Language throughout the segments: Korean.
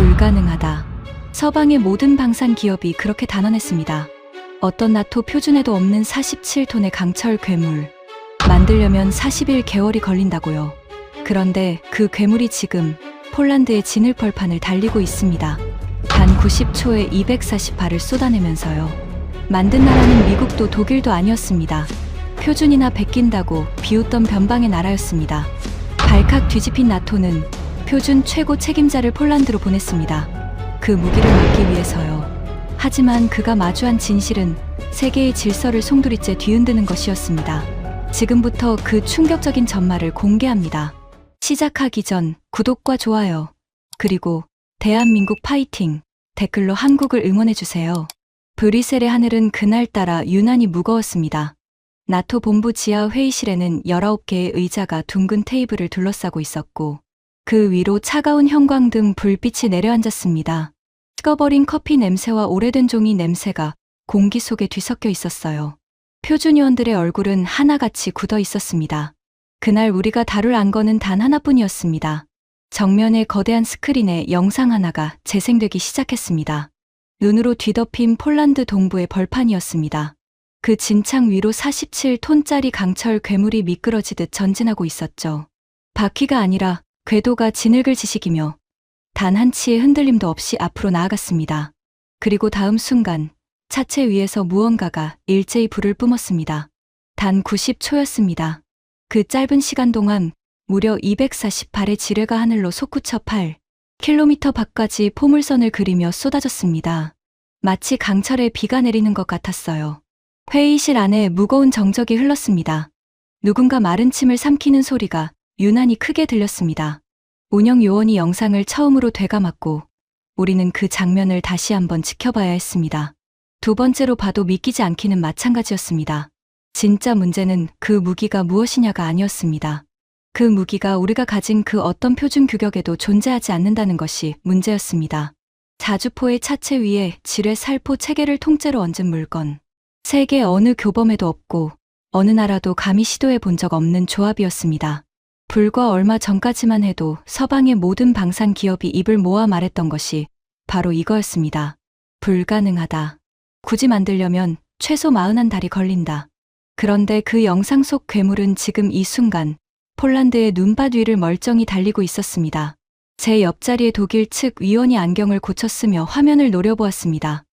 불가능하다. 서방의 모든 방산 기업이 그렇게 단언했습니다. 어떤 나토 표준에도 없는 47톤의 강철 괴물. 만들려면 41개월이 걸린다고요. 그런데 그 괴물이 지금 폴란드의 진흙벌판을 달리고 있습니다. 단 90초에 240발을 쏟아내면서요. 만든 나라는 미국도 독일도 아니었습니다. 표준이나 베낀다고 비웃던 변방의 나라였습니다. 발칵 뒤집힌 나토는 표준 최고 책임자를 폴란드로 보냈습니다. 그 무기를 막기 위해서요. 하지만 그가 마주한 진실은 세계의 질서를 송두리째 뒤흔드는 것이었습니다. 지금부터 그 충격적인 전말을 공개합니다. 시작하기 전 구독과 좋아요, 그리고 대한민국 파이팅 댓글로 한국을 응원해주세요. 브뤼셀의 하늘은 그날따라 유난히 무거웠습니다. 나토 본부 지하 회의실에는 19개의 의자가 둥근 테이블을 둘러싸고 있었고 그 위로 차가운 형광등 불빛이 내려앉았습니다. 식어버린 커피 냄새와 오래된 종이 냄새가 공기 속에 뒤섞여 있었어요. 표준위원들의 얼굴은 하나같이 굳어 있었습니다. 그날 우리가 다룰 안건은 단 하나뿐이었습니다. 정면의 거대한 스크린에 영상 하나가 재생되기 시작했습니다. 눈으로 뒤덮인 폴란드 동부의 벌판이었습니다. 그 진창 위로 47톤짜리 강철 괴물이 미끄러지듯 전진하고 있었죠. 바퀴가 아니라 궤도가 진흙을 지식이며 단 한 치의 흔들림도 없이 앞으로 나아갔습니다. 그리고 다음 순간 차체 위에서 무언가가 일제히 불을 뿜었습니다. 단 90초였습니다. 그 짧은 시간 동안 무려 240발의 지뢰가 하늘로 솟구쳐 8km 밖까지 포물선을 그리며 쏟아졌습니다. 마치 강철에 비가 내리는 것 같았어요. 회의실 안에 무거운 정적이 흘렀습니다. 누군가 마른 침을 삼키는 소리가 유난히 크게 들렸습니다. 운영 요원이 영상을 처음으로 되감았고 우리는 그 장면을 다시 한번 지켜봐야 했습니다. 두 번째로 봐도 믿기지 않기는 마찬가지였습니다. 진짜 문제는 그 무기가 무엇이냐가 아니었습니다. 그 무기가 우리가 가진 그 어떤 표준 규격에도 존재하지 않는다는 것이 문제였습니다. 자주포의 차체 위에 지뢰 살포 체계를 통째로 얹은 물건. 세계 어느 교범에도 없고 어느 나라도 감히 시도해 본 적 없는 조합이었습니다. 불과 얼마 전까지만 해도 서방의 모든 방산 기업이 입을 모아 말했던 것이 바로 이거였습니다. 불가능하다. 굳이 만들려면 최소 41달이 걸린다. 그런데 그 영상 속 괴물은 지금 이 순간 폴란드의 눈밭 위를 멀쩡히 달리고 있었습니다. 제 옆자리에 독일 측 위원이 안경을 고쳤으며 화면을 노려보았습니다.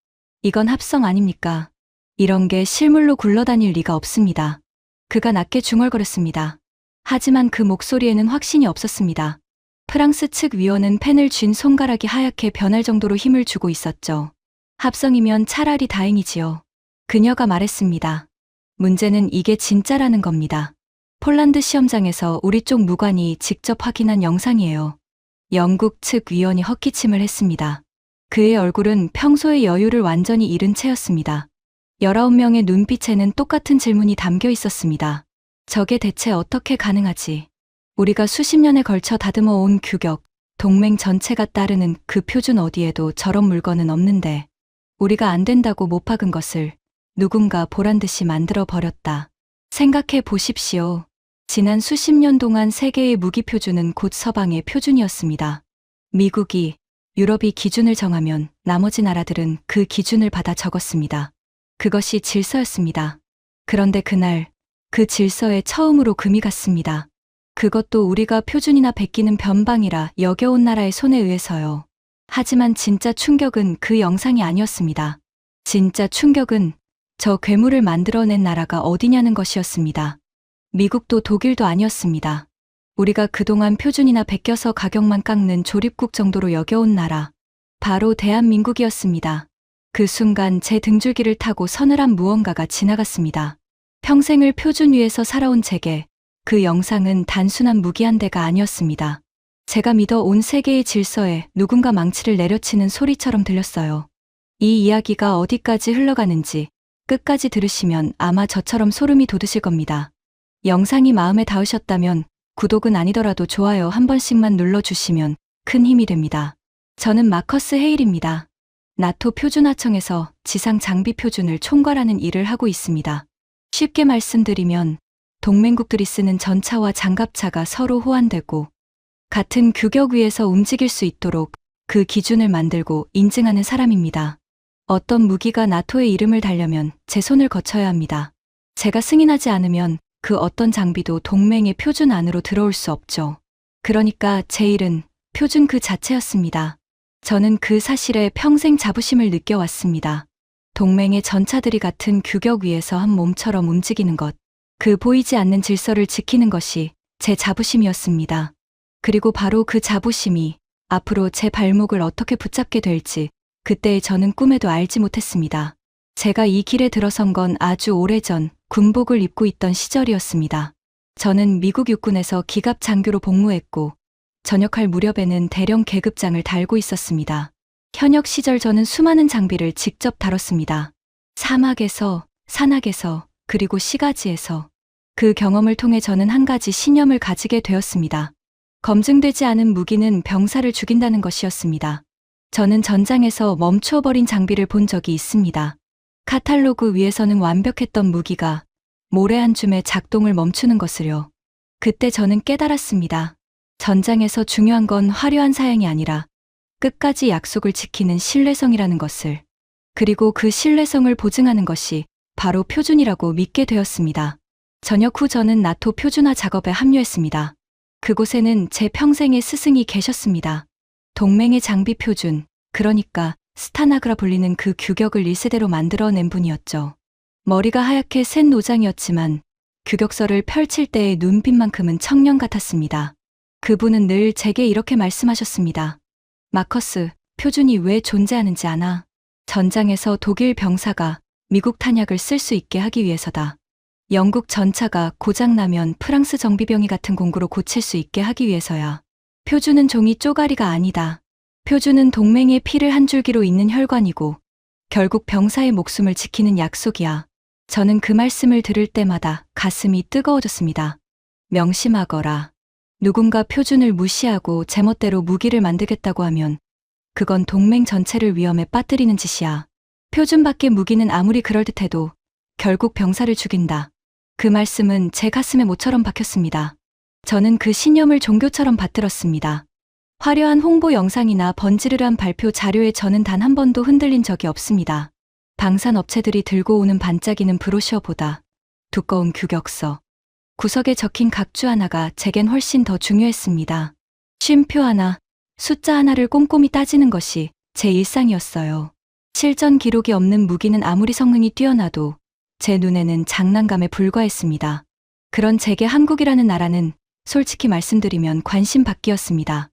이건 합성 아닙니까? 이런 게 실물로 굴러다닐 리가 없습니다. 그가 낮게 중얼거렸습니다. 하지만 그 목소리에는 확신이 없었습니다. 프랑스 측 위원은 펜을 쥔 손가락이 하얗게 변할 정도로 힘을 주고 있었죠. 합성이면 차라리 다행이지요. 그녀가 말했습니다. 문제는 이게 진짜라는 겁니다. 폴란드 시험장에서 우리 쪽 무관이 직접 확인한 영상이에요. 영국 측 위원이 헛기침을 했습니다. 그의 얼굴은 평소의 여유를 완전히 잃은 채였습니다. 19명의 눈빛에는 똑같은 질문이 담겨 있었습니다. 저게 대체 어떻게 가능하지? 우리가 수십 년에 걸쳐 다듬어 온 규격, 동맹 전체가 따르는 그 표준 어디에도 저런 물건은 없는데 우리가 안 된다고 못 박은 것을 누군가 보란듯이 만들어 버렸다. 생각해 보십시오. 지난 수십 년 동안 세계의 무기 표준은 곧 서방의 표준이었습니다. 미국이, 유럽이 기준을 정하면 나머지 나라들은 그 기준을 받아 적었습니다. 그것이 질서였습니다. 그런데 그날 그 질서에 처음으로 금이 갔습니다. 그것도 우리가 표준이나 베끼는 변방이라 여겨온 나라의 손에 의해서요. 하지만 진짜 충격은 그 영상이 아니었습니다. 진짜 충격은 저 괴물을 만들어낸 나라가 어디냐는 것이었습니다. 미국도 독일도 아니었습니다. 우리가 그동안 표준이나 베껴서 가격만 깎는 조립국 정도로 여겨온 나라, 바로 대한민국이었습니다. 그 순간 제 등줄기를 타고 서늘한 무언가가 지나갔습니다. 평생을 표준 위에서 살아온 제게 그 영상은 단순한 무기 한 대가 아니었습니다. 제가 믿어 온 세계의 질서에 누군가 망치를 내려치는 소리처럼 들렸어요. 이 이야기가 어디까지 흘러가는지 끝까지 들으시면 아마 저처럼 소름이 돋으실 겁니다. 영상이 마음에 닿으셨다면 구독은 아니더라도 좋아요 한 번씩만 눌러주시면 큰 힘이 됩니다. 저는 마커스 헤일입니다. 나토 표준하청에서 지상 장비 표준을 총괄하는 일을 하고 있습니다. 쉽게 말씀드리면 동맹국들이 쓰는 전차와 장갑차가 서로 호환되고 같은 규격 위에서 움직일 수 있도록 그 기준을 만들고 인증하는 사람입니다. 어떤 무기가 나토의 이름을 달려면 제 손을 거쳐야 합니다. 제가 승인하지 않으면 그 어떤 장비도 동맹의 표준 안으로 들어올 수 없죠. 그러니까 제 일은 표준 그 자체였습니다. 저는 그 사실에 평생 자부심을 느껴왔습니다. 동맹의 전차들이 같은 규격 위에서 한 몸처럼 움직이는 것, 그 보이지 않는 질서를 지키는 것이 제 자부심이었습니다. 그리고 바로 그 자부심이 앞으로 제 발목을 어떻게 붙잡게 될지 그때의 저는 꿈에도 알지 못했습니다. 제가 이 길에 들어선 건 아주 오래전 군복을 입고 있던 시절이었습니다. 저는 미국 육군에서 기갑 장교로 복무했고 전역할 무렵에는 대령 계급장을 달고 있었습니다. 현역 시절 저는 수많은 장비를 직접 다뤘습니다. 사막에서, 산악에서, 그리고 시가지에서. 그 경험을 통해 저는 한 가지 신념을 가지게 되었습니다. 검증되지 않은 무기는 병사를 죽인다는 것이었습니다. 저는 전장에서 멈추어버린 장비를 본 적이 있습니다. 카탈로그 위에서는 완벽했던 무기가 모래 한 줌에 작동을 멈추는 것을요. 그때 저는 깨달았습니다. 전장에서 중요한 건 화려한 사양이 아니라 끝까지 약속을 지키는 신뢰성이라는 것을. 그리고 그 신뢰성을 보증하는 것이 바로 표준이라고 믿게 되었습니다. 전역 후 저는 나토 표준화 작업에 합류했습니다. 그곳에는 제 평생의 스승이 계셨습니다. 동맹의 장비 표준, 그러니까 스타나그라 불리는 그 규격을 1세대로 만들어낸 분이었죠. 머리가 하얗게 센 노장이었지만 규격서를 펼칠 때의 눈빛만큼은 청년 같았습니다. 그분은 늘 제게 이렇게 말씀하셨습니다. 마커스, 표준이 왜 존재하는지 아나? 전장에서 독일 병사가 미국 탄약을 쓸 수 있게 하기 위해서다. 영국 전차가 고장나면 프랑스 정비병이 같은 공구로 고칠 수 있게 하기 위해서야. 표준은 종이 쪼가리가 아니다. 표준은 동맹의 피를 한 줄기로 잇는 혈관이고 결국 병사의 목숨을 지키는 약속이야. 저는 그 말씀을 들을 때마다 가슴이 뜨거워졌습니다. 명심하거라. 누군가 표준을 무시하고 제멋대로 무기를 만들겠다고 하면 그건 동맹 전체를 위험에 빠뜨리는 짓이야. 표준 밖의 무기는 아무리 그럴듯해도 결국 병사를 죽인다. 그 말씀은 제 가슴에 모처럼 박혔습니다. 저는 그 신념을 종교처럼 받들었습니다. 화려한 홍보 영상이나 번지르르한 발표 자료에 저는 단 한 번도 흔들린 적이 없습니다. 방산 업체들이 들고 오는 반짝이는 브로셔보다 두꺼운 규격서, 구석에 적힌 각주 하나가 제겐 훨씬 더 중요했습니다. 쉼표 하나, 숫자 하나를 꼼꼼히 따지는 것이 제 일상이었어요. 실전 기록이 없는 무기는 아무리 성능이 뛰어나도 제 눈에는 장난감에 불과했습니다. 그런 제게 한국이라는 나라는 솔직히 말씀드리면 관심밖이었습니다.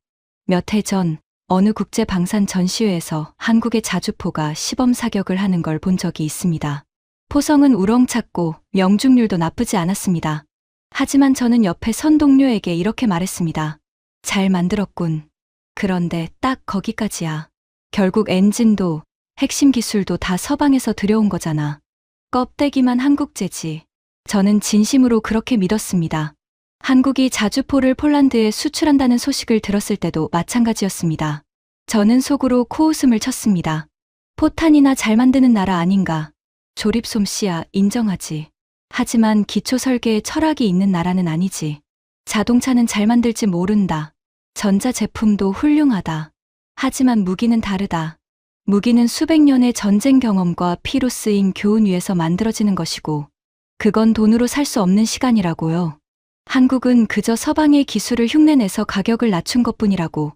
몇 해 전 어느 국제 방산 전시회에서 한국의 자주포가 시범 사격을 하는 걸 본 적이 있습니다. 포성은 우렁찼고 명중률도 나쁘지 않았습니다. 하지만 저는 옆에 선 동료에게 이렇게 말했습니다. 잘 만들었군. 그런데 딱 거기까지야. 결국 엔진도 핵심 기술도 다 서방에서 들여온 거잖아. 껍데기만 한국제지. 저는 진심으로 그렇게 믿었습니다. 한국이 자주포를 폴란드에 수출한다는 소식을 들었을 때도 마찬가지였습니다. 저는 속으로 코웃음을 쳤습니다. 포탄이나 잘 만드는 나라 아닌가. 조립 솜씨야 인정하지. 하지만 기초 설계에 철학이 있는 나라는 아니지. 자동차는 잘 만들지 모른다. 전자제품도 훌륭하다. 하지만 무기는 다르다. 무기는 수백 년의 전쟁 경험과 피로 쓰인 교훈 위에서 만들어지는 것이고 그건 돈으로 살 수 없는 시간이라고요. 한국은 그저 서방의 기술을 흉내내서 가격을 낮춘 것뿐이라고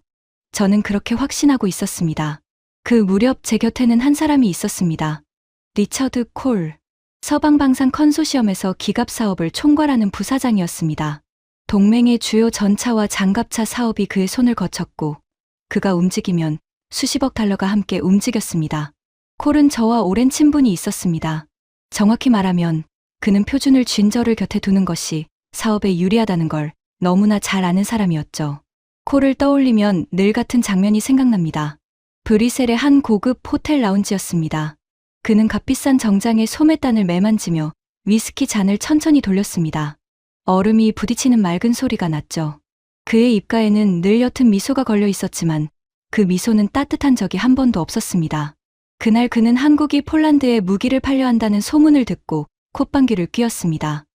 저는 그렇게 확신하고 있었습니다. 그 무렵 제 곁에는 한 사람이 있었습니다. 리처드 콜. 서방 방산 컨소시엄에서 기갑 사업을 총괄하는 부사장이었습니다. 동맹의 주요 전차와 장갑차 사업이 그의 손을 거쳤고 그가 움직이면 수십억 달러가 함께 움직였습니다. 콜은 저와 오랜 친분이 있었습니다. 정확히 말하면 그는 표준을 쥔 저를 곁에 두는 것이 사업에 유리하다는 걸 너무나 잘 아는 사람이었죠. 콜을 떠올리면 늘 같은 장면이 생각납니다. 브뤼셀의 한 고급 호텔 라운지였습니다. 그는 값비싼 정장에 소매단을 매만지며 위스키 잔을 천천히 돌렸습니다. 얼음이 부딪히는 맑은 소리가 났죠. 그의 입가에는 늘 옅은 미소가 걸려 있었지만 그 미소는 따뜻한 적이 한 번도 없었습니다. 그날 그는 한국이 폴란드에 무기를 팔려 한다는 소문을 듣고 콧방귀를 뀌었습니다.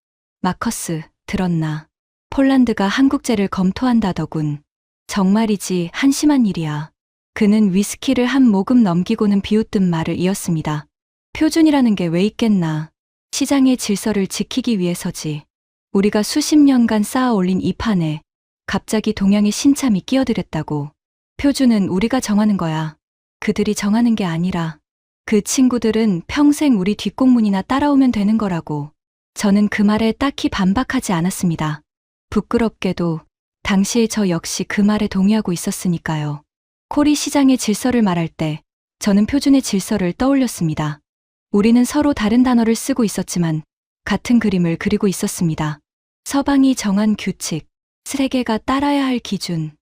마커스, 들었나? 폴란드가 한국제를 검토한다더군. 정말이지 한심한 일이야. 그는 위스키를 한 모금 넘기고는 비웃듯 말을 이었습니다. 표준이라는 게 왜 있겠나. 시장의 질서를 지키기 위해서지. 우리가 수십 년간 쌓아 올린 이 판에 갑자기 동양의 신참이 끼어들었다고. 표준은 우리가 정하는 거야. 그들이 정하는 게 아니라 그 친구들은 평생 우리 뒷공문이나 따라오면 되는 거라고. 저는 그 말에 딱히 반박하지 않았습니다. 부끄럽게도 당시에 저 역시 그 말에 동의하고 있었으니까요. 코리 시장의 질서를 말할 때 저는 표준의 질서를 떠올렸습니다. 우리는 서로 다른 단어를 쓰고 있었지만 같은 그림을 그리고 있었습니다. 서방이 정한 규칙, 세계가 따라야 할 기준,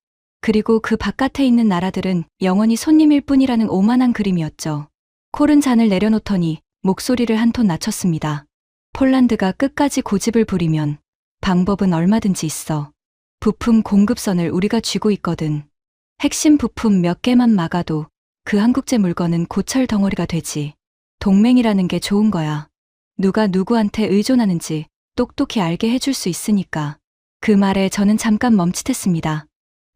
그리고 그 바깥에 있는 나라들은 영원히 손님일 뿐이라는 오만한 그림이었죠. 콜은 잔을 내려놓더니 목소리를 한 톤 낮췄습니다. 폴란드가 끝까지 고집을 부리면 방법은 얼마든지 있어. 부품 공급선을 우리가 쥐고 있거든. 핵심 부품 몇 개만 막아도 그 한국제 물건은 고철 덩어리가 되지. 동맹이라는 게 좋은 거야. 누가 누구한테 의존하는지 똑똑히 알게 해줄 수 있으니까. 그 말에 저는 잠깐 멈칫했습니다.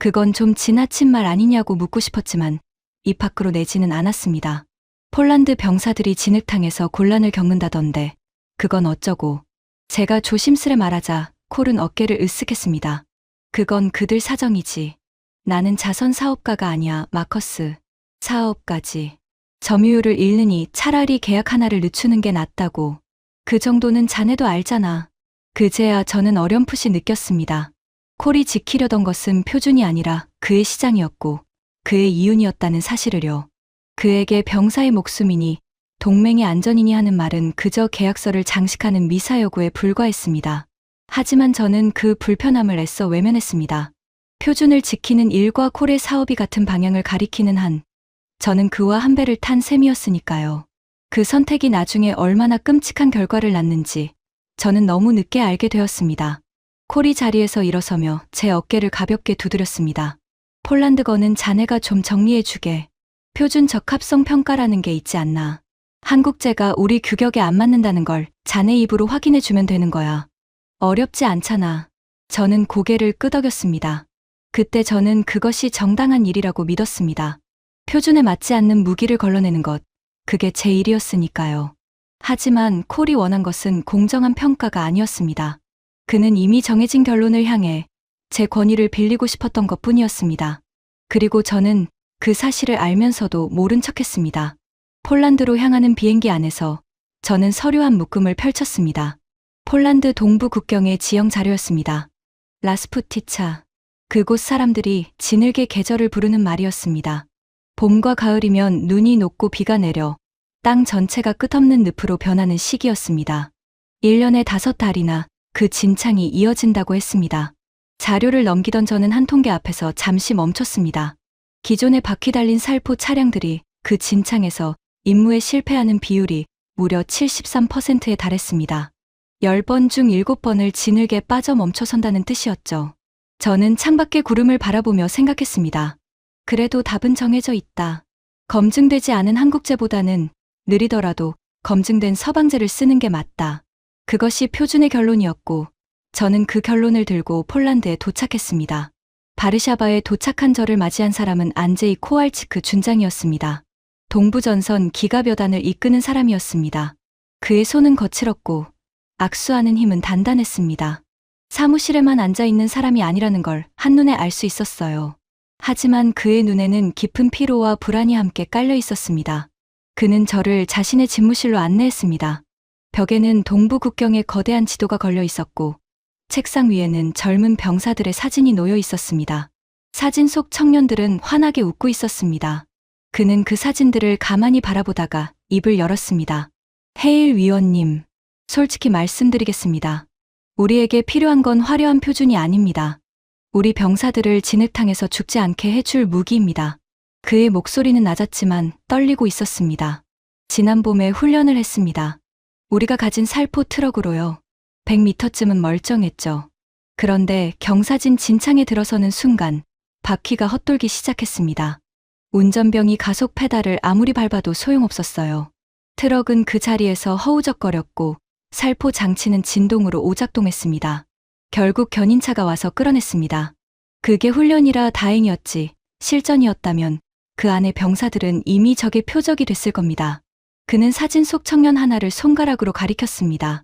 그건 좀 지나친 말 아니냐고 묻고 싶었지만 입 밖으로 내지는 않았습니다. 폴란드 병사들이 진흙탕에서 곤란을 겪는다던데 그건 어쩌고. 제가 조심스레 말하자 콜은 어깨를 으쓱했습니다. 그건 그들 사정이지. 나는 자선 사업가가 아니야, 마커스. 사업가지. 점유율을 잃느니 차라리 계약 하나를 늦추는 게 낫다고. 그 정도는 자네도 알잖아. 그제야 저는 어렴풋이 느꼈습니다. 콜이 지키려던 것은 표준이 아니라 그의 시장이었고 그의 이윤이었다는 사실을요. 그에게 병사의 목숨이니 동맹의 안전이니 하는 말은 그저 계약서를 장식하는 미사여구에 불과했습니다. 하지만 저는 그 불편함을 애써 외면했습니다. 표준을 지키는 일과 콜의 사업이 같은 방향을 가리키는 한 저는 그와 한 배를 탄 셈이었으니까요. 그 선택이 나중에 얼마나 끔찍한 결과를 낳는지 저는 너무 늦게 알게 되었습니다. 콜이 자리에서 일어서며 제 어깨를 가볍게 두드렸습니다. 폴란드거는 자네가 좀 정리해주게. 표준 적합성 평가라는 게 있지 않나. 한국제가 우리 규격에 안 맞는다는 걸 자네 입으로 확인해주면 되는 거야. 어렵지 않잖아. 저는 고개를 끄덕였습니다. 그때 저는 그것이 정당한 일이라고 믿었습니다. 표준에 맞지 않는 무기를 걸러내는 것, 그게 제 일이었으니까요. 하지만 콜이 원한 것은 공정한 평가가 아니었습니다. 그는 이미 정해진 결론을 향해 제 권위를 빌리고 싶었던 것뿐이었습니다. 그리고 저는 그 사실을 알면서도 모른 척했습니다. 폴란드로 향하는 비행기 안에서 저는 서류 한 묶음을 펼쳤습니다. 폴란드 동부 국경의 지형 자료였습니다. 라스푸티차. 그곳 사람들이 지늘개 계절을 부르는 말이었습니다. 봄과 가을이면 눈이 녹고 비가 내려 땅 전체가 끝없는 늪으로 변하는 시기였습니다. 1년에 5달이나 그 진창이 이어진다고 했습니다. 자료를 넘기던 저는 한 통계 앞에서 잠시 멈췄습니다. 기존에 바퀴 달린 살포 차량들이 그 진창에서 임무에 실패하는 비율이 무려 73%에 달했습니다. 10번 중 7번을 지늘게 빠져 멈춰선다는 뜻이었죠. 저는 창밖의 구름을 바라보며 생각했습니다. 그래도 답은 정해져 있다. 검증되지 않은 한국제보다는 느리더라도 검증된 서방제를 쓰는 게 맞다. 그것이 표준의 결론이었고 저는 그 결론을 들고 폴란드에 도착했습니다. 바르샤바에 도착한 저를 맞이한 사람은 안제이 코알치크 준장이었습니다. 동부전선 기갑여단을 이끄는 사람이었습니다. 그의 손은 거칠었고 악수하는 힘은 단단했습니다. 사무실에만 앉아있는 사람이 아니라는 걸 한눈에 알 수 있었어요. 하지만 그의 눈에는 깊은 피로와 불안이 함께 깔려 있었습니다. 그는 저를 자신의 집무실로 안내했습니다. 벽에는 동부 국경의 거대한 지도가 걸려 있었고 책상 위에는 젊은 병사들의 사진이 놓여 있었습니다. 사진 속 청년들은 환하게 웃고 있었습니다. 그는 그 사진들을 가만히 바라보다가 입을 열었습니다. 헤일 위원님, 솔직히 말씀드리겠습니다. 우리에게 필요한 건 화려한 표준이 아닙니다. 우리 병사들을 진흙탕에서 죽지 않게 해줄 무기입니다. 그의 목소리는 낮았지만 떨리고 있었습니다. 지난 봄에 훈련을 했습니다. 우리가 가진 살포 트럭으로요. 100m쯤은 멀쩡했죠. 그런데 경사진 진창에 들어서는 순간 바퀴가 헛돌기 시작했습니다. 운전병이 가속 페달을 아무리 밟아도 소용없었어요. 트럭은 그 자리에서 허우적거렸고 살포 장치는 진동으로 오작동했습니다. 결국 견인차가 와서 끌어냈습니다. 그게 훈련이라 다행이었지 실전이었다면 그 안에 병사들은 이미 적의 표적이 됐을 겁니다. 그는 사진 속 청년 하나를 손가락으로 가리켰습니다.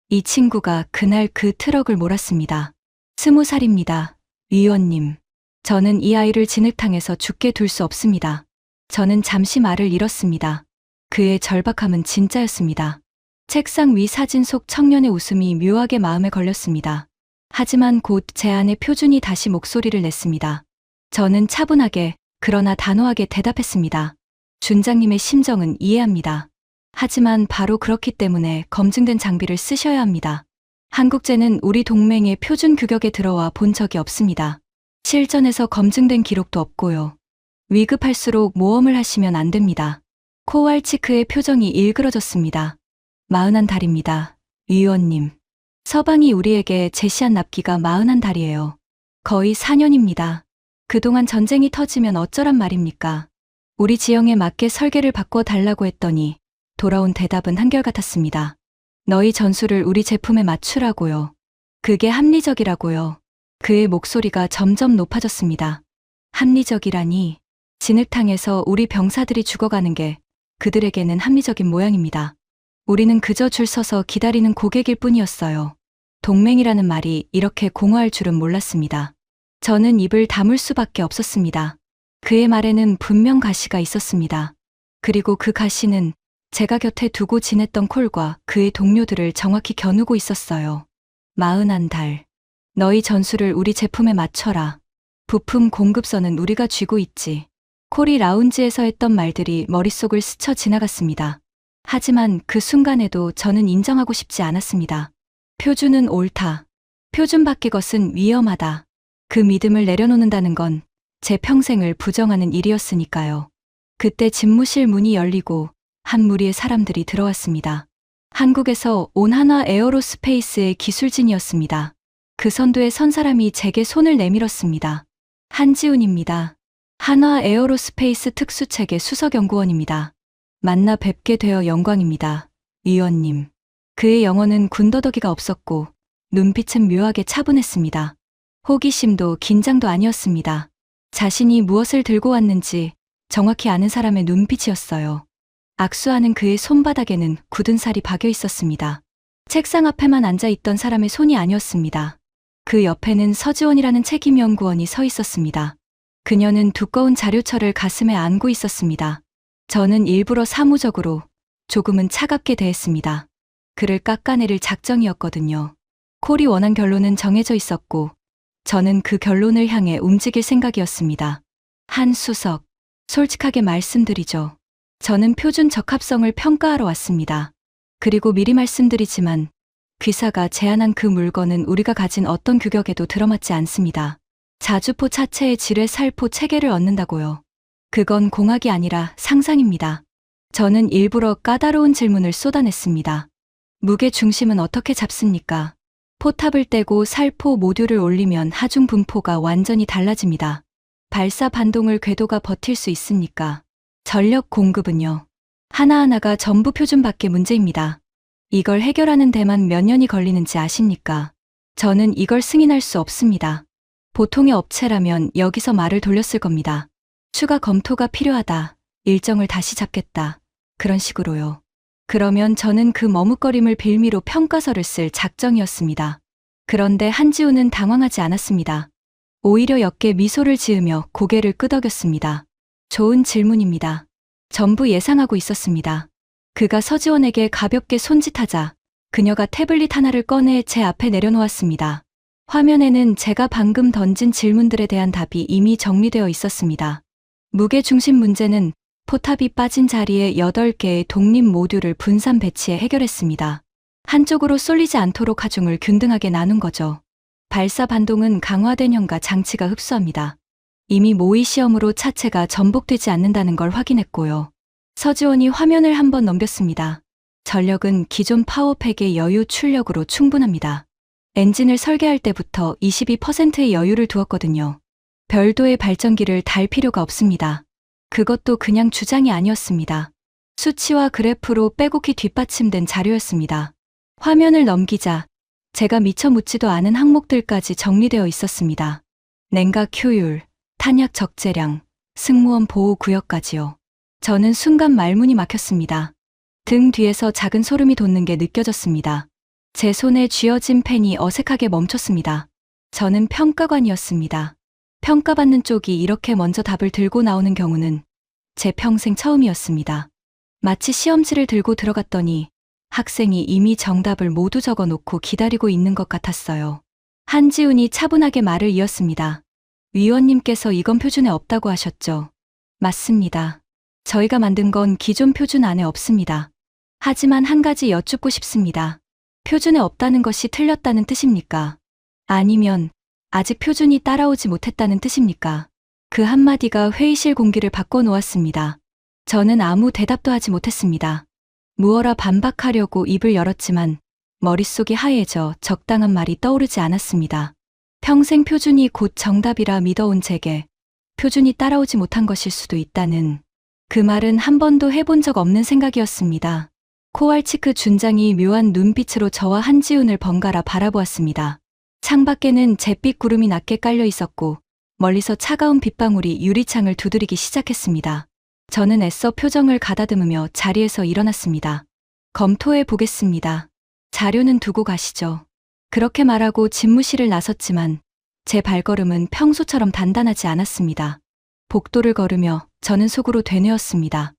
이 친구가 그날 그 트럭을 몰았습니다. 20살입니다. 위원님. 저는 이 아이를 진흙탕에서 죽게 둘 수 없습니다. 저는 잠시 말을 잃었습니다. 그의 절박함은 진짜였습니다. 책상 위 사진 속 청년의 웃음이 묘하게 마음에 걸렸습니다. 하지만 곧 제 안에 표준이 다시 목소리를 냈습니다. 저는 차분하게 그러나 단호하게 대답했습니다. 준장님의 심정은 이해합니다. 하지만 바로 그렇기 때문에 검증된 장비를 쓰셔야 합니다. 한국제는 우리 동맹의 표준 규격에 들어와 본 적이 없습니다. 실전에서 검증된 기록도 없고요. 위급할수록 모험을 하시면 안 됩니다. 코왈치크의 표정이 일그러졌습니다. 41달입니다. 위원님. 서방이 우리에게 제시한 납기가 41달이에요. 거의 4년입니다. 그동안 전쟁이 터지면 어쩌란 말입니까? 우리 지형에 맞게 설계를 바꿔달라고 했더니 돌아온 대답은 한결같았습니다. 너희 전술을 우리 제품에 맞추라고요. 그게 합리적이라고요. 그의 목소리가 점점 높아졌습니다. 합리적이라니. 진흙탕에서 우리 병사들이 죽어가는 게 그들에게는 합리적인 모양입니다. 우리는 그저 줄 서서 기다리는 고객일 뿐이었어요. 동맹이라는 말이 이렇게 공허할 줄은 몰랐습니다. 저는 입을 다물 수밖에 없었습니다. 그의 말에는 분명 가시가 있었습니다. 그리고 그 가시는 제가 곁에 두고 지냈던 콜과 그의 동료들을 정확히 겨누고 있었어요. 41달. 너희 전술을 우리 제품에 맞춰라. 부품 공급선은 우리가 쥐고 있지. 콜이 라운지에서 했던 말들이 머릿속을 스쳐 지나갔습니다. 하지만 그 순간에도 저는 인정하고 싶지 않았습니다. 표준은 옳다. 표준 밖의 것은 위험하다. 그 믿음을 내려놓는다는 건 제 평생을 부정하는 일이었으니까요. 그때 집무실 문이 열리고 한 무리의 사람들이 들어왔습니다. 한국에서 온 한화 에어로스페이스의 기술진이었습니다. 그 선두에 선 사람이 제게 손을 내밀었습니다. 한지훈입니다. 한화 에어로스페이스 특수체계 수석연구원입니다. 만나 뵙게 되어 영광입니다. 위원님. 그의 영어는 군더더기가 없었고 눈빛은 묘하게 차분했습니다. 호기심도 긴장도 아니었습니다. 자신이 무엇을 들고 왔는지 정확히 아는 사람의 눈빛이었어요. 악수하는 그의 손바닥에는 굳은 살이 박여 있었습니다. 책상 앞에만 앉아 있던 사람의 손이 아니었습니다. 그 옆에는 서지원이라는 책임연구원이 서 있었습니다. 그녀는 두꺼운 자료철을 가슴에 안고 있었습니다. 저는 일부러 사무적으로 조금은 차갑게 대했습니다. 그를 깎아내릴 작정이었거든요. 콜이 원한 결론은 정해져 있었고 저는 그 결론을 향해 움직일 생각이었습니다. 한 수석, 솔직하게 말씀드리죠. 저는 표준 적합성을 평가하러 왔습니다. 그리고 미리 말씀드리지만 귀사가 제안한 그 물건은 우리가 가진 어떤 규격에도 들어맞지 않습니다. 자주포 차체의 질의 살포 체계를 얻는다고요. 그건 공학이 아니라 상상입니다. 저는 일부러 까다로운 질문을 쏟아냈습니다. 무게 중심은 어떻게 잡습니까? 포탑을 떼고 살포 모듈을 올리면 하중 분포가 완전히 달라집니다. 발사 반동을 궤도가 버틸 수 있습니까? 전력 공급은요. 하나하나가 전부 표준 밖의 문제입니다. 이걸 해결하는 데만 몇 년이 걸리는지 아십니까? 저는 이걸 승인할 수 없습니다. 보통의 업체라면 여기서 말을 돌렸을 겁니다. 추가 검토가 필요하다. 일정을 다시 잡겠다. 그런 식으로요. 그러면 저는 그 머뭇거림을 빌미로 평가서를 쓸 작정이었습니다. 그런데 한지우는 당황하지 않았습니다. 오히려 옅게 미소를 지으며 고개를 끄덕였습니다. 좋은 질문입니다. 전부 예상하고 있었습니다. 그가 서지원에게 가볍게 손짓하자 그녀가 태블릿 하나를 꺼내 제 앞에 내려놓았습니다. 화면에는 제가 방금 던진 질문들에 대한 답이 이미 정리되어 있었습니다. 무게 중심 문제는 포탑이 빠진 자리에 8개의 독립 모듈을 분산 배치해 해결했습니다. 한쪽으로 쏠리지 않도록 하중을 균등하게 나눈 거죠. 발사 반동은 강화된 현과 장치가 흡수합니다. 이미 모의 시험으로 차체가 전복되지 않는다는 걸 확인했고요. 서지원이 화면을 한번 넘겼습니다. 전력은 기존 파워팩의 여유 출력으로 충분합니다. 엔진을 설계할 때부터 22%의 여유를 두었거든요. 별도의 발전기를 달 필요가 없습니다. 그것도 그냥 주장이 아니었습니다. 수치와 그래프로 빼곡히 뒷받침된 자료였습니다. 화면을 넘기자 제가 미처 묻지도 않은 항목들까지 정리되어 있었습니다. 냉각 효율, 탄약 적재량, 승무원 보호구역까지요. 저는 순간 말문이 막혔습니다. 등 뒤에서 작은 소름이 돋는 게 느껴졌습니다. 제 손에 쥐어진 펜이 어색하게 멈췄습니다. 저는 평가관이었습니다. 평가받는 쪽이 이렇게 먼저 답을 들고 나오는 경우는 제 평생 처음이었습니다. 마치 시험지를 들고 들어갔더니 학생이 이미 정답을 모두 적어 놓고 기다리고 있는 것 같았어요. 한지훈이 차분하게 말을 이었습니다. 위원님께서 이건 표준에 없다고 하셨죠? 맞습니다. 저희가 만든 건 기존 표준 안에 없습니다. 하지만 한 가지 여쭙고 싶습니다. 표준에 없다는 것이 틀렸다는 뜻입니까? 아니면 아직 표준이 따라오지 못했다는 뜻입니까? 그 한마디가 회의실 공기를 바꿔놓았습니다. 저는 아무 대답도 하지 못했습니다. 무어라 반박하려고 입을 열었지만 머릿속이 하얘져 적당한 말이 떠오르지 않았습니다. 평생 표준이 곧 정답이라 믿어온 제게 표준이 따라오지 못한 것일 수도 있다는 그 말은 한 번도 해본 적 없는 생각이었습니다. 코왈치크 준장이 묘한 눈빛으로 저와 한지훈을 번갈아 바라보았습니다. 창밖에는 잿빛 구름이 낮게 깔려 있었고 멀리서 차가운 빗방울이 유리창을 두드리기 시작했습니다. 저는 애써 표정을 가다듬으며 자리에서 일어났습니다. 검토해 보겠습니다. 자료는 두고 가시죠. 그렇게 말하고 집무실을 나섰지만 제 발걸음은 평소처럼 단단하지 않았습니다. 복도를 걸으며 저는 속으로 되뇌었습니다.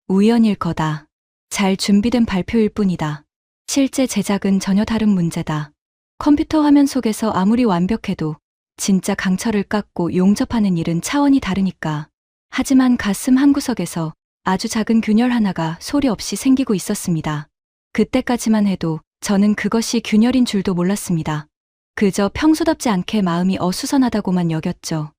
우연일 거다. 잘 준비된 발표일 뿐이다. 실제 제작은 전혀 다른 문제다. 컴퓨터 화면 속에서 아무리 완벽해도 진짜 강철을 깎고 용접하는 일은 차원이 다르니까. 하지만 가슴 한구석에서 아주 작은 균열 하나가 소리 없이 생기고 있었습니다. 그때까지만 해도 저는 그것이 균열인 줄도 몰랐습니다. 그저 평소답지 않게 마음이 어수선하다고만 여겼죠.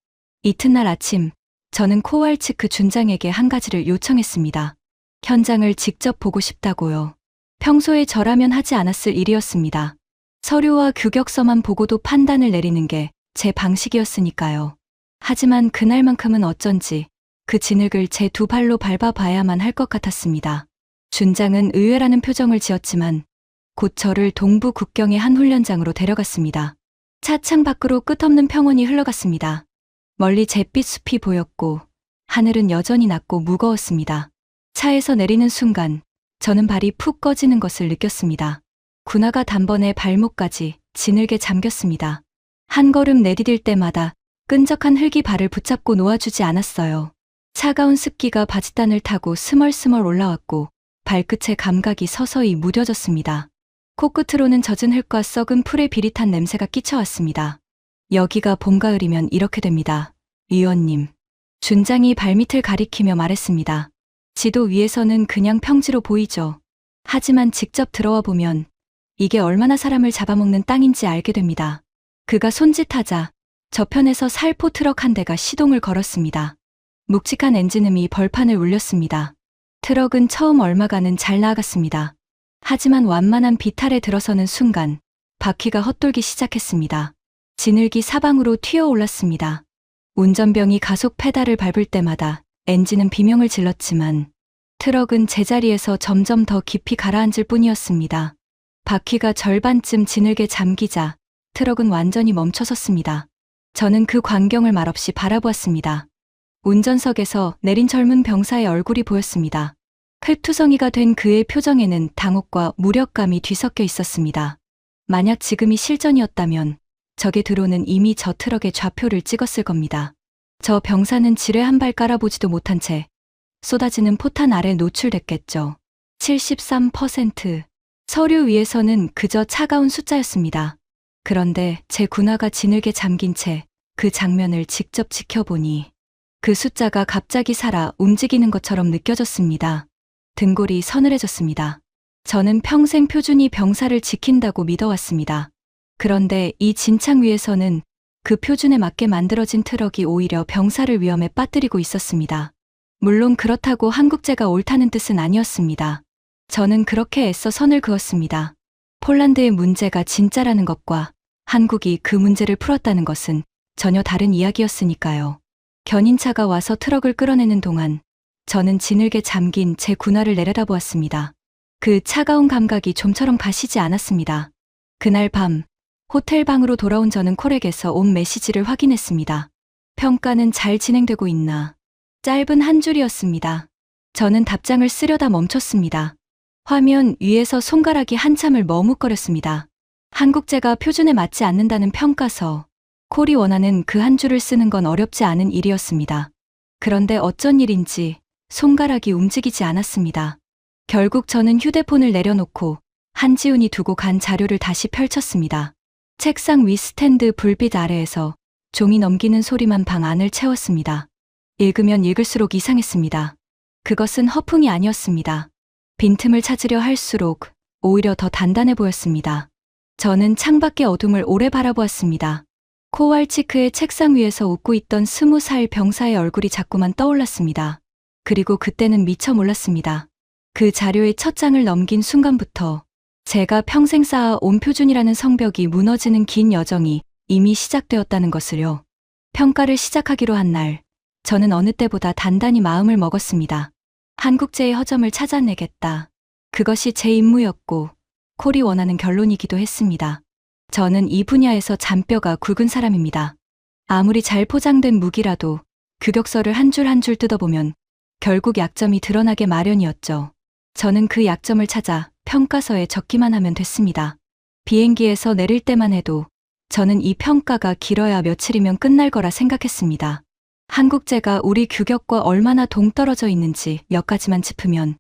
이튿날 아침, 저는 코왈츠크 준장에게 한 가지를 요청했습니다. 현장을 직접 보고 싶다고요. 평소에 저라면 하지 않았을 일이었습니다. 서류와 규격서만 보고도 판단을 내리는 게 제 방식이었으니까요. 하지만 그날만큼은 어쩐지 그 진흙을 제 두 발로 밟아봐야만 할 것 같았습니다. 준장은 의외라는 표정을 지었지만 곧 저를 동부 국경의 한 훈련장으로 데려갔습니다. 차창 밖으로 끝없는 평원이 흘러갔습니다. 멀리 잿빛 숲이 보였고 하늘은 여전히 낮고 무거웠습니다. 차에서 내리는 순간 저는 발이 푹 꺼지는 것을 느꼈습니다. 군화가 단번에 발목까지 진흙에 잠겼습니다. 한 걸음 내디딜 때마다 끈적한 흙이 발을 붙잡고 놓아주지 않았어요. 차가운 습기가 바짓단을 타고 스멀스멀 올라왔고 발끝의 감각이 서서히 무뎌졌습니다. 코끝으로는 젖은 흙과 썩은 풀의 비릿한 냄새가 끼쳐왔습니다. 여기가 봄 가을이면 이렇게 됩니다. 위원님. 준장이 발밑을 가리키며 말했습니다. 지도 위에서는 그냥 평지로 보이죠. 하지만 직접 들어와 보면 이게 얼마나 사람을 잡아먹는 땅인지 알게 됩니다. 그가 손짓하자 저편에서 살포 트럭 한 대가 시동을 걸었습니다. 묵직한 엔진음이 벌판을 울렸습니다. 트럭은 처음 얼마간은 잘 나아갔습니다. 하지만 완만한 비탈에 들어서는 순간 바퀴가 헛돌기 시작했습니다. 진흙이 사방으로 튀어올랐습니다. 운전병이 가속 페달을 밟을 때마다 엔진은 비명을 질렀지만 트럭은 제자리에서 점점 더 깊이 가라앉을 뿐이었습니다. 바퀴가 절반쯤 진흙에 잠기자 트럭은 완전히 멈춰섰습니다. 저는 그 광경을 말없이 바라보았습니다. 운전석에서 내린 젊은 병사의 얼굴이 보였습니다. 흙투성이가 된 그의 표정에는 당혹과 무력감이 뒤섞여 있었습니다. 만약 지금이 실전이었다면 적의 드론은 이미 저 트럭에 좌표를 찍었을 겁니다. 저 병사는 지뢰 한 발 깔아보지도 못한 채 쏟아지는 포탄 아래 노출됐겠죠. 73%. 서류 위에서는 그저 차가운 숫자였습니다. 그런데 제 군화가 진흙에 잠긴 채 그 장면을 직접 지켜보니 그 숫자가 갑자기 살아 움직이는 것처럼 느껴졌습니다. 등골이 서늘해졌습니다. 저는 평생 표준이 병사를 지킨다고 믿어왔습니다. 그런데 이 진창 위에서는 그 표준에 맞게 만들어진 트럭이 오히려 병사를 위험에 빠뜨리고 있었습니다. 물론 그렇다고 한국제가 옳다는 뜻은 아니었습니다. 저는 그렇게 애써 선을 그었습니다. 폴란드의 문제가 진짜라는 것과 한국이 그 문제를 풀었다는 것은 전혀 다른 이야기였으니까요. 견인차가 와서 트럭을 끌어내는 동안 저는 진흙에 잠긴 제 군화를 내려다보았습니다. 그 차가운 감각이 좀처럼 가시지 않았습니다. 그날 밤 호텔 방으로 돌아온 저는 콜에게서 온 메시지를 확인했습니다. 평가는 잘 진행되고 있나? 짧은 한 줄이었습니다. 저는 답장을 쓰려다 멈췄습니다. 화면 위에서 손가락이 한참을 머뭇거렸습니다. 한국제가 표준에 맞지 않는다는 평가서. 콜이 원하는 그 한 줄을 쓰는 건 어렵지 않은 일이었습니다. 그런데 어쩐 일인지 손가락이 움직이지 않았습니다. 결국 저는 휴대폰을 내려놓고 한지훈이 두고 간 자료를 다시 펼쳤습니다. 책상 위 스탠드 불빛 아래에서 종이 넘기는 소리만 방 안을 채웠습니다. 읽으면 읽을수록 이상했습니다. 그것은 허풍이 아니었습니다. 빈틈을 찾으려 할수록 오히려 더 단단해 보였습니다. 저는 창밖의 어둠을 오래 바라보았습니다. 코왈치크의 책상 위에서 웃고 있던 20살 병사의 얼굴이 자꾸만 떠올랐습니다. 그리고 그때는 미처 몰랐습니다. 그 자료의 첫 장을 넘긴 순간부터 제가 평생 쌓아온 표준이라는 성벽이 무너지는 긴 여정이 이미 시작되었다는 것을요. 평가를 시작하기로 한 날, 저는 어느 때보다 단단히 마음을 먹었습니다. 한국제의 허점을 찾아내겠다. 그것이 제 임무였고 콜이 원하는 결론이기도 했습니다. 저는 이 분야에서 잔뼈가 굵은 사람입니다. 아무리 잘 포장된 무기라도 규격서를 한 줄 한 줄 뜯어보면 결국 약점이 드러나게 마련이었죠. 저는 그 약점을 찾아 평가서에 적기만 하면 됐습니다. 비행기에서 내릴 때만 해도 저는 이 평가가 길어야 며칠이면 끝날 거라 생각했습니다. 한국제가 우리 규격과 얼마나 동떨어져 있는지 몇 가지만 짚으면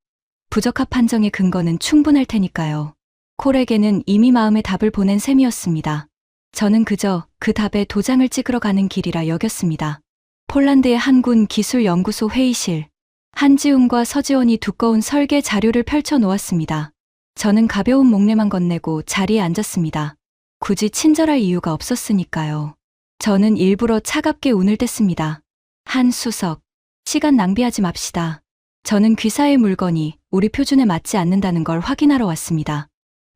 부적합 판정의 근거는 충분할 테니까요. 콜에게는 이미 마음의 답을 보낸 셈이었습니다. 저는 그저 그 답에 도장을 찍으러 가는 길이라 여겼습니다. 폴란드의 한군 기술연구소 회의실. 한지훈과 서지원이 두꺼운 설계 자료를 펼쳐 놓았습니다. 저는 가벼운 목례만 건네고 자리에 앉았습니다. 굳이 친절할 이유가 없었으니까요. 저는 일부러 차갑게 운을 뗐습니다. 한수석, 시간 낭비하지 맙시다. 저는 귀사의 물건이 우리 표준에 맞지 않는다는 걸 확인하러 왔습니다.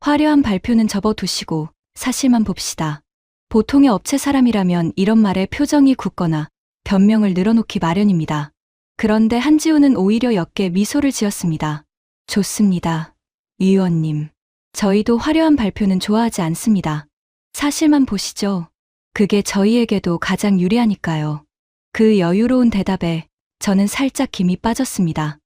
화려한 발표는 접어두시고 사실만 봅시다. 보통의 업체 사람이라면 이런 말에 표정이 굳거나 변명을 늘어놓기 마련입니다. 그런데 한지훈은 오히려 옅게 미소를 지었습니다. 좋습니다. 위원님. 저희도 화려한 발표는 좋아하지 않습니다. 사실만 보시죠. 그게 저희에게도 가장 유리하니까요. 그 여유로운 대답에 저는 살짝 김이 빠졌습니다.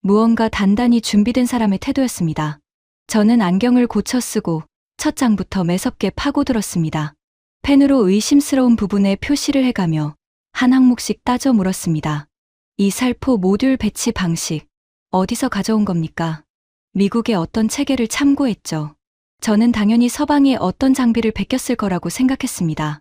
무언가 단단히 준비된 사람의 태도였습니다. 저는 안경을 고쳐 쓰고 첫 장부터 매섭게 파고들었습니다. 펜으로 의심스러운 부분에 표시를 해가며 한 항목씩 따져 물었습니다. 이 살포 모듈 배치 방식, 어디서 가져온 겁니까? 미국의 어떤 체계를 참고했죠. 저는 당연히 서방의 어떤 장비를 베꼈을 거라고 생각했습니다.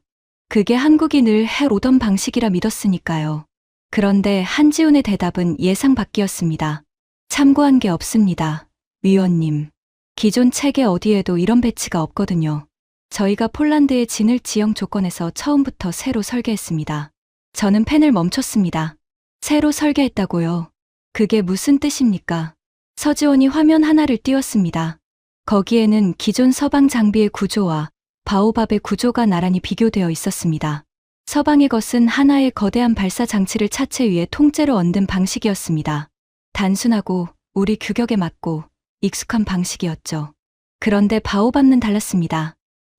그게 한국이 늘 해오던 방식이라 믿었으니까요. 그런데 한지훈의 대답은 예상 밖이었습니다. 참고한 게 없습니다. 위원님. 기존 체계 어디에도 이런 배치가 없거든요. 저희가 폴란드의 진을 지형 조건에서 처음부터 새로 설계했습니다. 저는 펜을 멈췄습니다. 새로 설계했다고요? 그게 무슨 뜻입니까? 서지원이 화면 하나를 띄웠습니다. 거기에는 기존 서방 장비의 구조와 바오밥의 구조가 나란히 비교되어 있었습니다. 서방의 것은 하나의 거대한 발사 장치를 차체 위에 통째로 얹은 방식이었습니다. 단순하고 우리 규격에 맞고 익숙한 방식이었죠. 그런데 바오밥은 달랐습니다.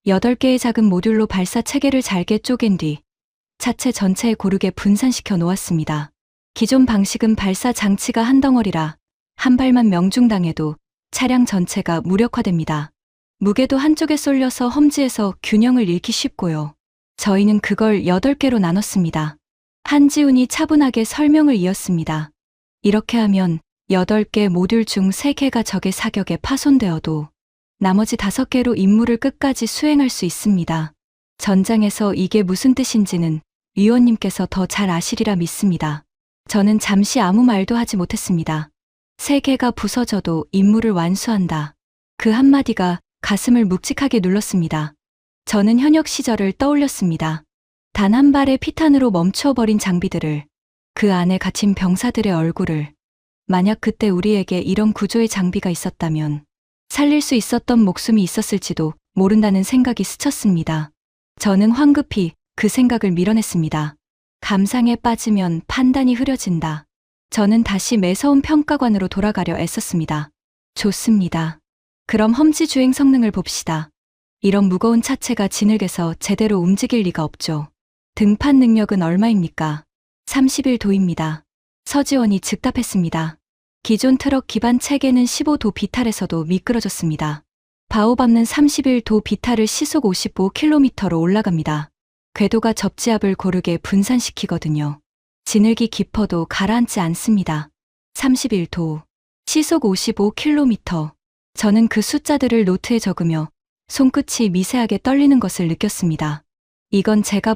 8개의 작은 모듈로 발사 체계를 잘게 쪼갠 뒤 차체 전체에 고르게 분산시켜 놓았습니다. 기존 방식은 발사 장치가 한 덩어리라 한 발만 명중당해도 차량 전체가 무력화됩니다. 무게도 한쪽에 쏠려서 험지에서 균형을 잃기 쉽고요. 저희는 그걸 8개로 나눴습니다. 한지훈이 차분하게 설명을 이었습니다. 이렇게 하면 8개 모듈 중 3개가 적의 사격에 파손되어도 나머지 5개로 임무를 끝까지 수행할 수 있습니다. 전장에서 이게 무슨 뜻인지는 위원님께서 더 잘 아시리라 믿습니다. 저는 잠시 아무 말도 하지 못했습니다. 3개가 부서져도 임무를 완수한다. 그 한마디가 가슴을 묵직하게 눌렀습니다. 저는 현역 시절을 떠올렸습니다. 단 한 발의 피탄으로 멈추어버린 장비들을, 그 안에 갇힌 병사들의 얼굴을, 만약 그때 우리에게 이런 구조의 장비가 있었다면 살릴 수 있었던 목숨이 있었을지도 모른다는 생각이 스쳤습니다. 저는 황급히 그 생각을 밀어냈습니다. 감상에 빠지면 판단이 흐려진다. 저는 다시 매서운 평가관으로 돌아가려 애썼습니다. 좋습니다. 그럼 험지 주행 성능을 봅시다. 이런 무거운 차체가 진흙에서 제대로 움직일 리가 없죠. 등판 능력은 얼마입니까? 31도입니다. 서지원이 즉답했습니다. 기존 트럭 기반 체계는 15도 비탈에서도 미끄러졌습니다. 바오밟는 31도 비탈을 시속 55km로 올라갑니다. 궤도가 접지압을 고르게 분산시키거든요. 지늘기 깊어도 가라앉지 않습니다. 31도, 시속 55km. 저는 그 숫자들을 노트에 적으며 손끝이 미세하게 떨리는 것을 느꼈습니다. 이건 제가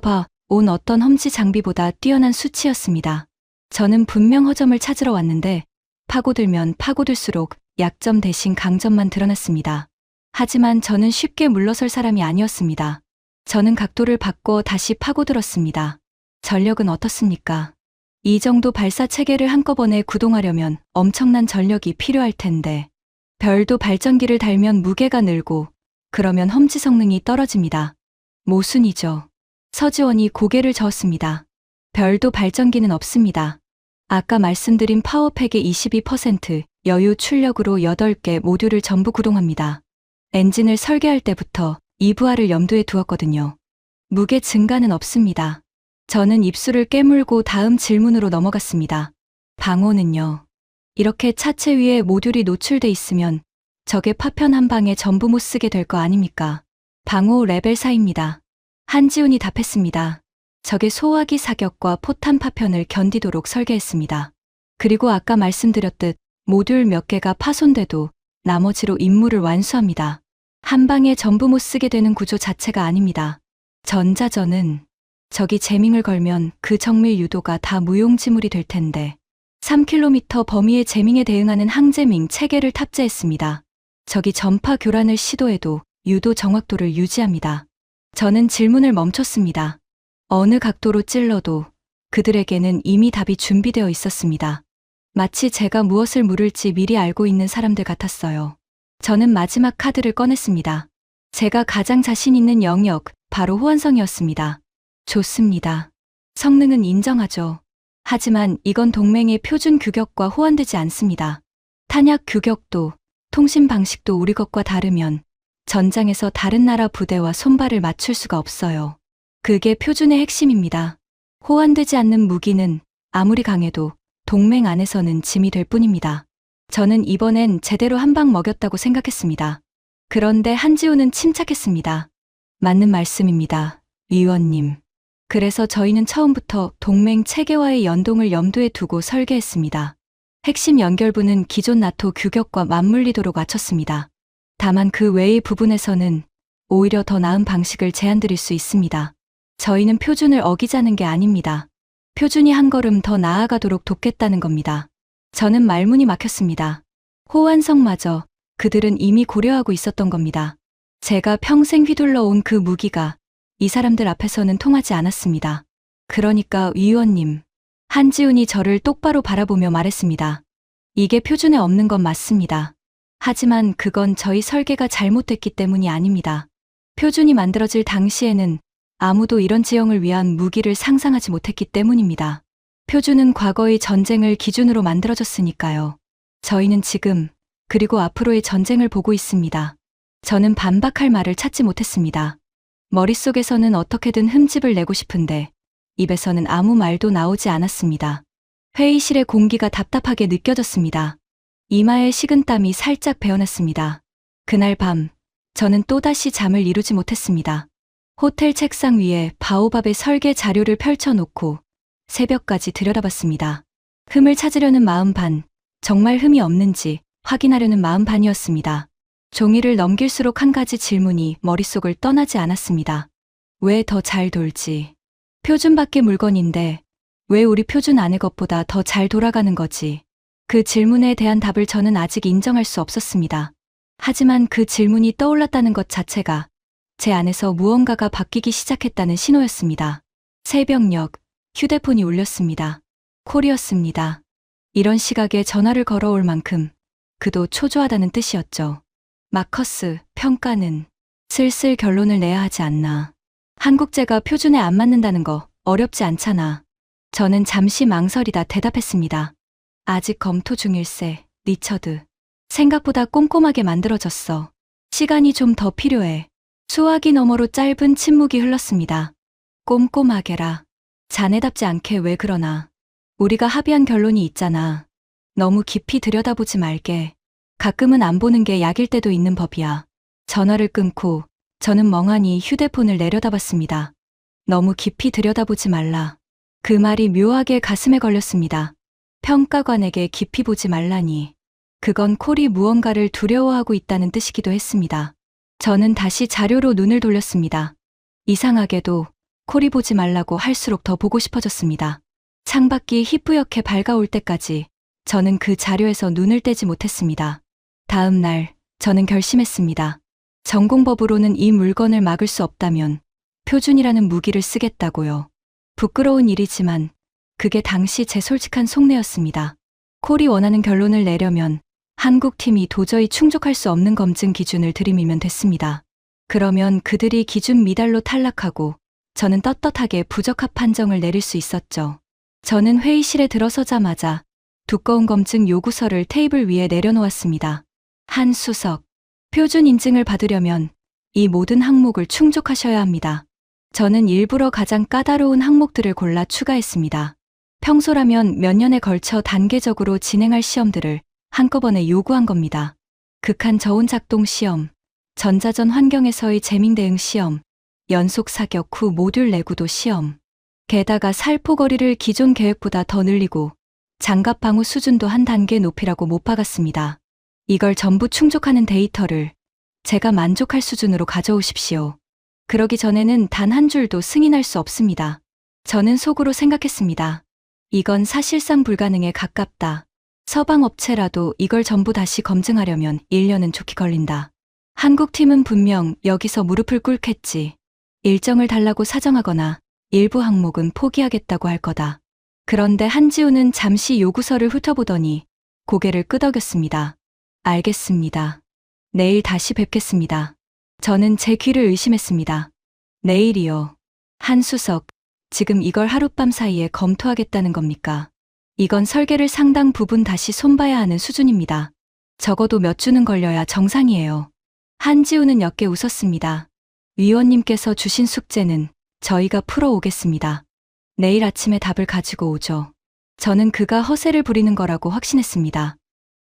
온 어떤 험지 장비보다 뛰어난 수치였습니다. 저는 분명 허점을 찾으러 왔는데 파고들면 파고들수록 약점 대신 강점만 드러났습니다. 하지만 저는 쉽게 물러설 사람이 아니었습니다. 저는 각도를 바꿔 다시 파고들었습니다. 전력은 어떻습니까? 이 정도 발사 체계를 한꺼번에 구동하려면 엄청난 전력이 필요할 텐데 별도 발전기를 달면 무게가 늘고 그러면 험지 성능이 떨어집니다. 모순이죠. 서지원이 고개를 저었습니다. 별도 발전기는 없습니다. 아까 말씀드린 파워팩의 22% 여유 출력으로 8개 모듈을 전부 구동합니다. 엔진을 설계할 때부터 이 부하를 염두에 두었거든요. 무게 증가는 없습니다. 저는 입술을 깨물고 다음 질문으로 넘어갔습니다. 방호는요? 이렇게 차체 위에 모듈이 노출돼 있으면 적의 파편 한 방에 전부 못 쓰게 될 거 아닙니까? 방호 레벨 4입니다. 한지훈이 답했습니다. 적의 소화기 사격과 포탄 파편을 견디도록 설계했습니다. 그리고 아까 말씀드렸듯 모듈 몇 개가 파손돼도 나머지로 임무를 완수합니다. 한 방에 전부 못 쓰게 되는 구조 자체가 아닙니다. 전자전은 적이 재밍을 걸면 그 정밀 유도가 다 무용지물이 될 텐데 3km 범위의 재밍에 대응하는 항재밍 체계를 탑재했습니다. 적이 전파 교란을 시도해도 유도 정확도를 유지합니다. 저는 질문을 멈췄습니다. 어느 각도로 찔러도 그들에게는 이미 답이 준비되어 있었습니다. 마치 제가 무엇을 물을지 미리 알고 있는 사람들 같았어요. 저는 마지막 카드를 꺼냈습니다. 제가 가장 자신 있는 영역, 바로 호환성이었습니다. 좋습니다. 성능은 인정하죠. 하지만 이건 동맹의 표준 규격과 호환되지 않습니다. 탄약 규격도, 통신 방식도 우리 것과 다르면 전장에서 다른 나라 부대와 손발을 맞출 수가 없어요. 그게 표준의 핵심입니다. 호환되지 않는 무기는 아무리 강해도 동맹 안에서는 짐이 될 뿐입니다. 저는 이번엔 제대로 한 방 먹였다고 생각했습니다. 그런데 한지우는 침착했습니다. 맞는 말씀입니다, 위원님. 그래서 저희는 처음부터 동맹 체계와의 연동을 염두에 두고 설계했습니다. 핵심 연결부는 기존 나토 규격과 맞물리도록 맞췄습니다. 다만 그 외의 부분에서는 오히려 더 나은 방식을 제안드릴 수 있습니다. 저희는 표준을 어기자는 게 아닙니다. 표준이 한 걸음 더 나아가도록 돕겠다는 겁니다. 저는 말문이 막혔습니다. 호환성마저 그들은 이미 고려하고 있었던 겁니다. 제가 평생 휘둘러 온 그 무기가 이 사람들 앞에서는 통하지 않았습니다. 그러니까 위원님, 한지훈이 저를 똑바로 바라보며 말했습니다. 이게 표준에 없는 건 맞습니다. 하지만 그건 저희 설계가 잘못됐기 때문이 아닙니다. 표준이 만들어질 당시에는 아무도 이런 지형을 위한 무기를 상상하지 못했기 때문입니다. 표준은 과거의 전쟁을 기준으로 만들어졌으니까요. 저희는 지금, 그리고 앞으로의 전쟁을 보고 있습니다. 저는 반박할 말을 찾지 못했습니다. 머릿속에서는 어떻게든 흠집을 내고 싶은데 입에서는 아무 말도 나오지 않았습니다. 회의실의 공기가 답답하게 느껴졌습니다. 이마에 식은땀이 살짝 배어났습니다. 그날 밤, 저는 또다시 잠을 이루지 못했습니다. 호텔 책상 위에 바오밥의 설계 자료를 펼쳐놓고 새벽까지 들여다봤습니다. 흠을 찾으려는 마음 반, 정말 흠이 없는지 확인하려는 마음 반이었습니다. 종이를 넘길수록 한 가지 질문이 머릿속을 떠나지 않았습니다. 왜 더 잘 돌지? 표준 밖의 물건인데 왜 우리 표준 안의 것보다 더 잘 돌아가는 거지? 그 질문에 대한 답을 저는 아직 인정할 수 없었습니다. 하지만 그 질문이 떠올랐다는 것 자체가 제 안에서 무언가가 바뀌기 시작했다는 신호였습니다. 새벽녘, 휴대폰이 울렸습니다. 콜이었습니다. 이런 시각에 전화를 걸어올 만큼 그도 초조하다는 뜻이었죠. 마커스, 평가는 슬슬 결론을 내야 하지 않나. 한국제가 표준에 안 맞는다는 거 어렵지 않잖아. 저는 잠시 망설이다 대답했습니다. 아직 검토 중일세, 리처드. 생각보다 꼼꼼하게 만들어졌어. 시간이 좀 더 필요해. 수화기 너머로 짧은 침묵이 흘렀습니다. 꼼꼼하게라. 자네답지 않게 왜 그러나. 우리가 합의한 결론이 있잖아. 너무 깊이 들여다보지 말게. 가끔은 안 보는 게 약일 때도 있는 법이야. 전화를 끊고 저는 멍하니 휴대폰을 내려다봤습니다. 너무 깊이 들여다보지 말라. 그 말이 묘하게 가슴에 걸렸습니다. 평가관에게 깊이 보지 말라니. 그건 콜이 무언가를 두려워하고 있다는 뜻이기도 했습니다. 저는 다시 자료로 눈을 돌렸습니다. 이상하게도 콜이 보지 말라고 할수록 더 보고 싶어졌습니다. 창밖이 희뿌옇게 밝아올 때까지 저는 그 자료에서 눈을 떼지 못했습니다. 다음 날 저는 결심했습니다. 전공법으로는 이 물건을 막을 수 없다면 표준이라는 무기를 쓰겠다고요. 부끄러운 일이지만 그게 당시 제 솔직한 속내였습니다. 콜이 원하는 결론을 내려면 한국팀이 도저히 충족할 수 없는 검증 기준을 들이밀면 됐습니다. 그러면 그들이 기준 미달로 탈락하고 저는 떳떳하게 부적합 판정을 내릴 수 있었죠. 저는 회의실에 들어서자마자 두꺼운 검증 요구서를 테이블 위에 내려놓았습니다. 한수석, 표준 인증을 받으려면 이 모든 항목을 충족하셔야 합니다. 저는 일부러 가장 까다로운 항목들을 골라 추가했습니다. 평소라면 몇 년에 걸쳐 단계적으로 진행할 시험들을 한꺼번에 요구한 겁니다. 극한 저온 작동 시험, 전자전 환경에서의 재밍 대응 시험, 연속 사격 후 모듈 내구도 시험. 게다가 살포거리를 기존 계획보다 더 늘리고 장갑 방호 수준도 한 단계 높이라고 못 박았습니다. 이걸 전부 충족하는 데이터를 제가 만족할 수준으로 가져오십시오. 그러기 전에는 단 한 줄도 승인할 수 없습니다. 저는 속으로 생각했습니다. 이건 사실상 불가능에 가깝다. 서방 업체라도 이걸 전부 다시 검증하려면 1년은 좋게 걸린다. 한국팀은 분명 여기서 무릎을 꿇겠지. 일정을 달라고 사정하거나 일부 항목은 포기하겠다고 할 거다. 그런데 한지우는 잠시 요구서를 훑어보더니 고개를 끄덕였습니다. 알겠습니다. 내일 다시 뵙겠습니다. 저는 제 귀를 의심했습니다. 내일이요. 한수석, 지금 이걸 하룻밤 사이에 검토하겠다는 겁니까? 이건 설계를 상당 부분 다시 손봐야 하는 수준입니다. 적어도 몇 주는 걸려야 정상이에요. 한지우는 옅게 웃었습니다. 위원님께서 주신 숙제는 저희가 풀어오겠습니다. 내일 아침에 답을 가지고 오죠. 저는 그가 허세를 부리는 거라고 확신했습니다.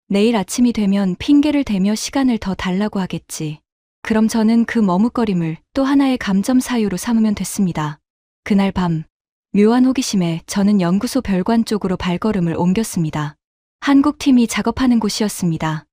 내일 아침이 되면 핑계를 대며 시간을 더 달라고 하겠지. 그럼 저는 그 머뭇거림을 또 하나의 감점 사유로 삼으면 됐습니다. 그날 밤, 묘한 호기심에 저는 연구소 별관 쪽으로 발걸음을 옮겼습니다. 한국팀이 작업하는 곳이었습니다.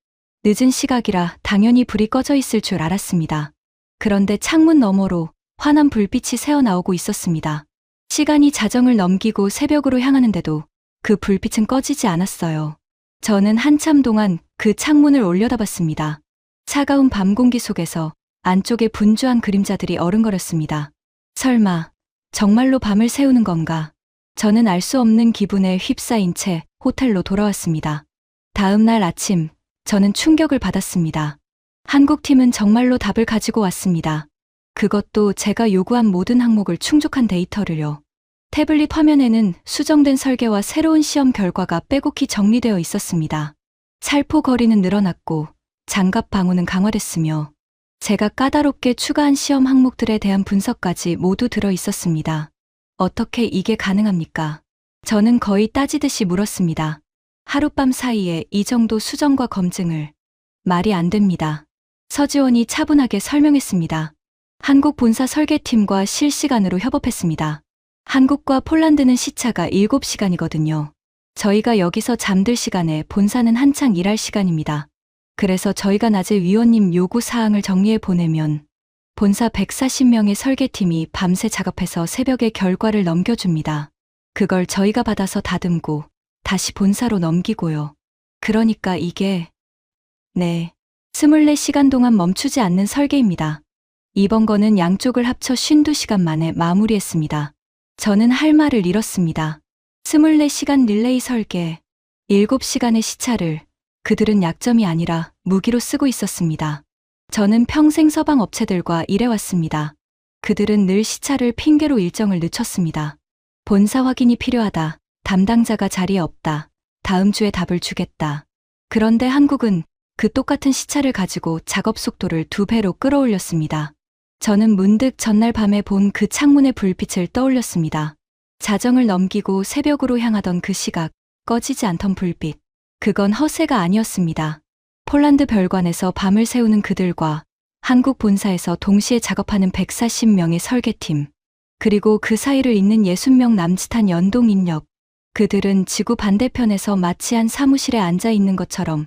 늦은 시각이라 당연히 불이 꺼져 있을 줄 알았습니다. 그런데 창문 너머로 환한 불빛이 새어나오고 있었습니다. 시간이 자정을 넘기고 새벽으로 향하는데도 그 불빛은 꺼지지 않았어요. 저는 한참 동안 그 창문을 올려다봤습니다. 차가운 밤 공기 속에서 안쪽에 분주한 그림자들이 어른거렸습니다. 설마 정말로 밤을 새우는 건가? 저는 알 수 없는 기분에 휩싸인 채 호텔로 돌아왔습니다. 다음 날 아침, 저는 충격을 받았습니다. 한국팀은 정말로 답을 가지고 왔습니다. 그것도 제가 요구한 모든 항목을 충족한 데이터를요. 태블릿 화면에는 수정된 설계와 새로운 시험 결과가 빼곡히 정리되어 있었습니다. 살포 거리는 늘어났고 장갑 방호는 강화됐으며 제가 까다롭게 추가한 시험 항목들에 대한 분석까지 모두 들어 있었습니다. 어떻게 이게 가능합니까? 저는 거의 따지듯이 물었습니다. 하룻밤 사이에 이 정도 수정과 검증을. 말이 안 됩니다. 서지원이 차분하게 설명했습니다. 한국 본사 설계팀과 실시간으로 협업했습니다. 한국과 폴란드는 시차가 7시간이거든요. 저희가 여기서 잠들 시간에 본사는 한창 일할 시간입니다. 그래서 저희가 낮에 위원님 요구 사항을 정리해 보내면 본사 140명의 설계팀이 밤새 작업해서 새벽에 결과를 넘겨줍니다. 그걸 저희가 받아서 다듬고 다시 본사로 넘기고요. 그러니까 이게 24시간 동안 멈추지 않는 설계입니다. 이번 거는 양쪽을 합쳐 52시간 만에 마무리했습니다. 저는 할 말을 잃었습니다. 24시간 릴레이 설계, 7시간의 시차를 그들은 약점이 아니라 무기로 쓰고 있었습니다. 저는 평생 서방 업체들과 일해왔습니다. 그들은 늘 시차를 핑계로 일정을 늦췄습니다. 본사 확인이 필요하다. 담당자가 자리에 없다. 다음 주에 답을 주겠다. 그런데 한국은 그 똑같은 시차를 가지고 작업 속도를 2배로 끌어올렸습니다. 저는 문득 전날 밤에 본 그 창문의 불빛을 떠올렸습니다. 자정을 넘기고 새벽으로 향하던 그 시각, 꺼지지 않던 불빛. 그건 허세가 아니었습니다. 폴란드 별관에서 밤을 새우는 그들과 한국 본사에서 동시에 작업하는 140명의 설계팀, 그리고 그 사이를 잇는 60명 남짓한 연동 인력. 그들은 지구 반대편에서 마치 한 사무실에 앉아 있는 것처럼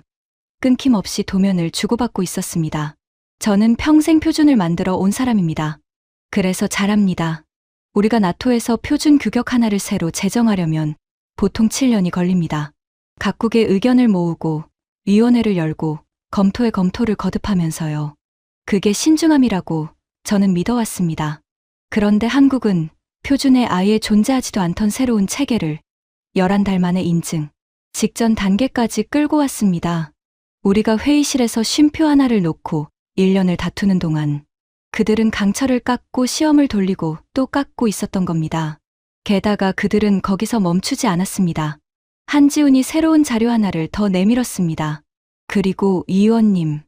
끊김없이 도면을 주고받고 있었습니다. 저는 평생 표준을 만들어 온 사람입니다. 그래서 잘합니다. 우리가 나토에서 표준 규격 하나를 새로 제정하려면 보통 7년이 걸립니다. 각국의 의견을 모으고 위원회를 열고 검토에 검토를 거듭하면서요. 그게 신중함이라고 저는 믿어왔습니다. 그런데 한국은 표준에 아예 존재하지도 않던 새로운 체계를 11달 만에 인증, 직전 단계까지 끌고 왔습니다. 우리가 회의실에서 쉼표 하나를 놓고 1년을 다투는 동안 그들은 강철을 깎고 시험을 돌리고 또 깎고 있었던 겁니다. 게다가 그들은 거기서 멈추지 않았습니다. 한지훈이 새로운 자료 하나를 더 내밀었습니다. 그리고 위원님,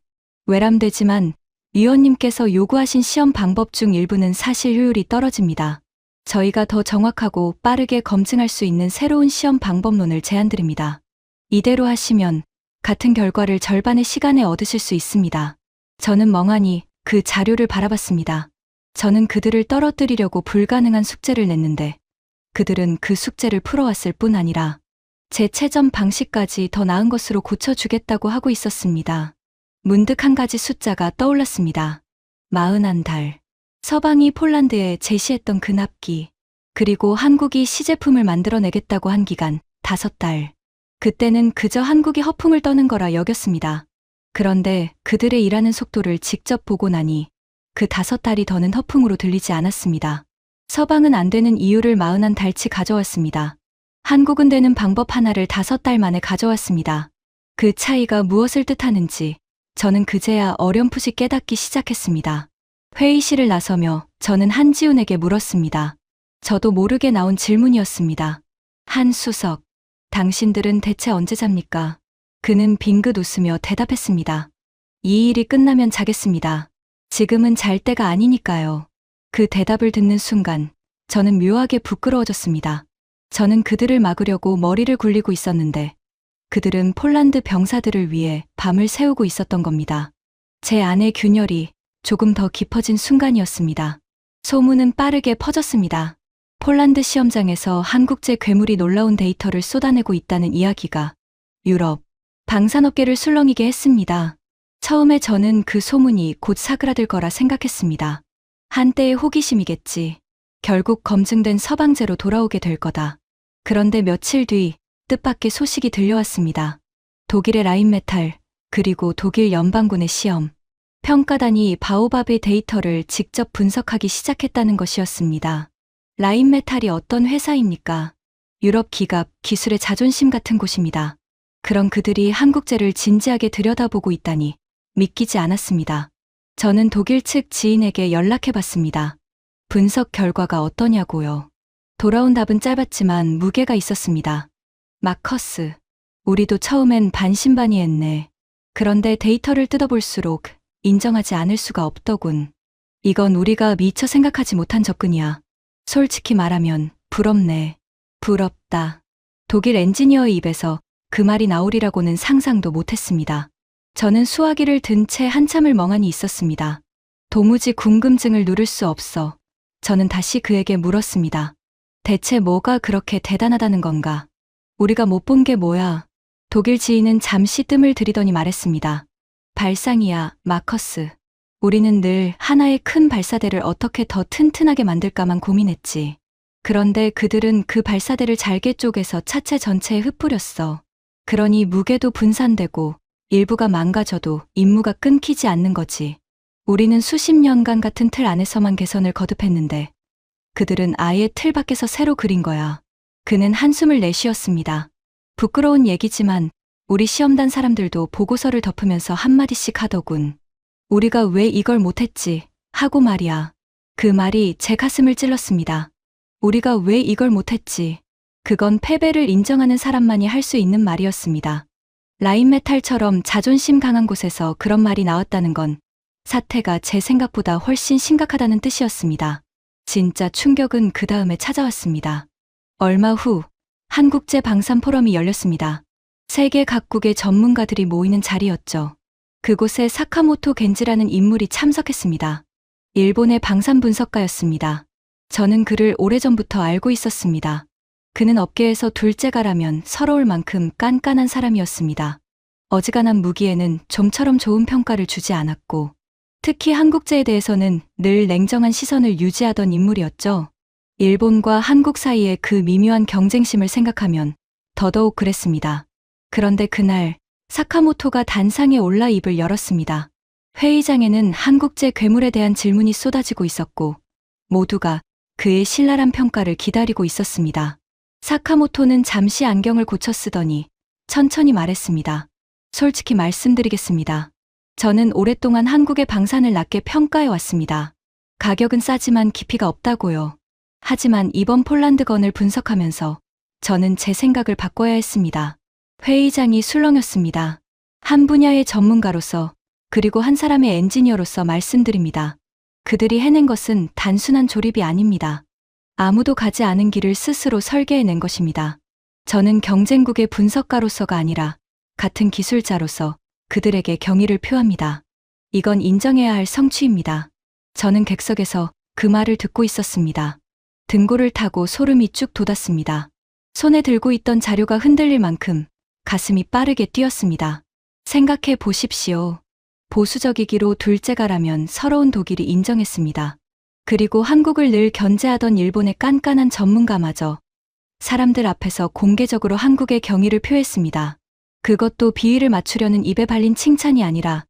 외람되지만 위원님께서 요구하신 시험 방법 중 일부는 사실 효율이 떨어집니다. 저희가 더 정확하고 빠르게 검증할 수 있는 새로운 시험 방법론을 제안드립니다. 이대로 하시면 같은 결과를 절반의 시간에 얻으실 수 있습니다. 저는 멍하니 그 자료를 바라봤습니다. 저는 그들을 떨어뜨리려고 불가능한 숙제를 냈는데 그들은 그 숙제를 풀어왔을 뿐 아니라 제 채점 방식까지 더 나은 것으로 고쳐주겠다고 하고 있었습니다. 문득 한 가지 숫자가 떠올랐습니다. 41달. 서방이 폴란드에 제시했던 그 납기, 그리고 한국이 시제품을 만들어내겠다고 한 기간 5달. 그때는 그저 한국이 허풍을 떠는 거라 여겼습니다. 그런데 그들의 일하는 속도를 직접 보고 나니 그 5달이 더는 허풍으로 들리지 않았습니다. 서방은 안 되는 이유를 41달치 가져왔습니다. 한국은 되는 방법 하나를 5달 만에 가져왔습니다. 그 차이가 무엇을 뜻하는지 저는 그제야 어렴풋이 깨닫기 시작했습니다. 회의실을 나서며 저는 한지훈에게 물었습니다. 저도 모르게 나온 질문이었습니다. 한수석, 당신들은 대체 언제 잡니까? 그는 빙긋 웃으며 대답했습니다. 이 일이 끝나면 자겠습니다. 지금은 잘 때가 아니니까요. 그 대답을 듣는 순간 저는 묘하게 부끄러워졌습니다. 저는 그들을 막으려고 머리를 굴리고 있었는데 그들은 폴란드 병사들을 위해 밤을 새우고 있었던 겁니다. 제 안의 균열이 조금 더 깊어진 순간이었습니다. 소문은 빠르게 퍼졌습니다. 폴란드 시험장에서 한국제 괴물이 놀라운 데이터를 쏟아내고 있다는 이야기가 유럽, 방산업계를 술렁이게 했습니다. 처음에 저는 그 소문이 곧 사그라들 거라 생각했습니다. 한때의 호기심이겠지. 결국 검증된 서방제로 돌아오게 될 거다. 그런데 며칠 뒤 뜻밖의 소식이 들려왔습니다. 독일의 라인메탈, 그리고 독일 연방군의 시험, 평가단이 바오밥의 데이터를 직접 분석하기 시작했다는 것이었습니다. 라인메탈이 어떤 회사입니까? 유럽 기갑, 기술의 자존심 같은 곳입니다. 그런 그들이 한국제를 진지하게 들여다보고 있다니 믿기지 않았습니다. 저는 독일 측 지인에게 연락해봤습니다. 분석 결과가 어떠냐고요. 돌아온 답은 짧았지만 무게가 있었습니다. 마커스, 우리도 처음엔 반신반의했네. 그런데 데이터를 뜯어볼수록 인정하지 않을 수가 없더군. 이건 우리가 미처 생각하지 못한 접근이야. 솔직히 말하면 부럽네. 부럽다. 독일 엔지니어의 입에서 그 말이 나오리라고는 상상도 못했습니다. 저는 수화기를 든 채 한참을 멍하니 있었습니다. 도무지 궁금증을 누를 수 없어 저는 다시 그에게 물었습니다. 대체 뭐가 그렇게 대단하다는 건가? 우리가 못 본 게 뭐야? 독일 지인은 잠시 뜸을 들이더니 말했습니다. 발상이야, 마커스. 우리는 늘 하나의 큰 발사대를 어떻게 더 튼튼하게 만들까만 고민했지. 그런데 그들은 그 발사대를 잘게 쪼개서 차체 전체에 흩뿌렸어. 그러니 무게도 분산되고 일부가 망가져도 임무가 끊기지 않는 거지. 우리는 수십 년간 같은 틀 안에서만 개선을 거듭했는데 그들은 아예 틀 밖에서 새로 그린 거야. 그는 한숨을 내쉬었습니다. 부끄러운 얘기지만 우리 시험단 사람들도 보고서를 덮으면서 한마디씩 하더군. 우리가 왜 이걸 못했지 하고 말이야. 그 말이 제 가슴을 찔렀습니다. 우리가 왜 이걸 못했지. 그건 패배를 인정하는 사람만이 할 수 있는 말이었습니다. 라인메탈처럼 자존심 강한 곳에서 그런 말이 나왔다는 건 사태가 제 생각보다 훨씬 심각하다는 뜻이었습니다. 진짜 충격은 그 다음에 찾아왔습니다. 얼마 후 한국제 방산 포럼이 열렸습니다. 세계 각국의 전문가들이 모이는 자리였죠. 그곳에 사카모토 겐지라는 인물이 참석했습니다. 일본의 방산 분석가였습니다. 저는 그를 오래전부터 알고 있었습니다. 그는 업계에서 둘째가라면 서러울 만큼 깐깐한 사람이었습니다. 어지간한 무기에는 좀처럼 좋은 평가를 주지 않았고, 특히 한국제에 대해서는 늘 냉정한 시선을 유지하던 인물이었죠. 일본과 한국 사이의 그 미묘한 경쟁심을 생각하면 더더욱 그랬습니다. 그런데 그날 사카모토가 단상에 올라 입을 열었습니다. 회의장에는 한국제 괴물에 대한 질문이 쏟아지고 있었고 모두가 그의 신랄한 평가를 기다리고 있었습니다. 사카모토는 잠시 안경을 고쳐 쓰더니 천천히 말했습니다. 솔직히 말씀드리겠습니다. 저는 오랫동안 한국의 방산을 낮게 평가해 왔습니다. 가격은 싸지만 깊이가 없다고요. 하지만 이번 폴란드건을 분석하면서 저는 제 생각을 바꿔야 했습니다. 회의장이 술렁였습니다. 한 분야의 전문가로서 그리고 한 사람의 엔지니어로서 말씀드립니다. 그들이 해낸 것은 단순한 조립이 아닙니다. 아무도 가지 않은 길을 스스로 설계해낸 것입니다. 저는 경쟁국의 분석가로서가 아니라 같은 기술자로서 그들에게 경의를 표합니다. 이건 인정해야 할 성취입니다. 저는 객석에서 그 말을 듣고 있었습니다. 등골을 타고 소름이 쭉 돋았습니다. 손에 들고 있던 자료가 흔들릴 만큼 가슴이 빠르게 뛰었습니다. 생각해 보십시오. 보수적이기로 둘째가라면 서러운 독일이 인정했습니다. 그리고 한국을 늘 견제하던 일본의 깐깐한 전문가마저 사람들 앞에서 공개적으로 한국의 경의를 표했습니다. 그것도 비위를 맞추려는 입에 발린 칭찬이 아니라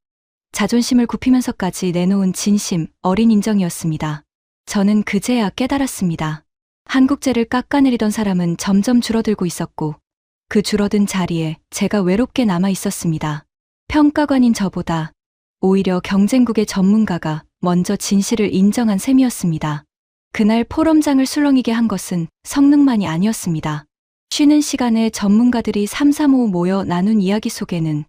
자존심을 굽히면서까지 내놓은 진심, 어린 인정이었습니다. 저는 그제야 깨달았습니다. 한국제를 깎아내리던 사람은 점점 줄어들고 있었고 그 줄어든 자리에 제가 외롭게 남아 있었습니다. 평가관인 저보다 오히려 경쟁국의 전문가가 먼저 진실을 인정한 셈이었습니다. 그날 포럼장을 술렁이게 한 것은 성능만이 아니었습니다. 쉬는 시간에 전문가들이 삼삼오오 모여 나눈 이야기 속에는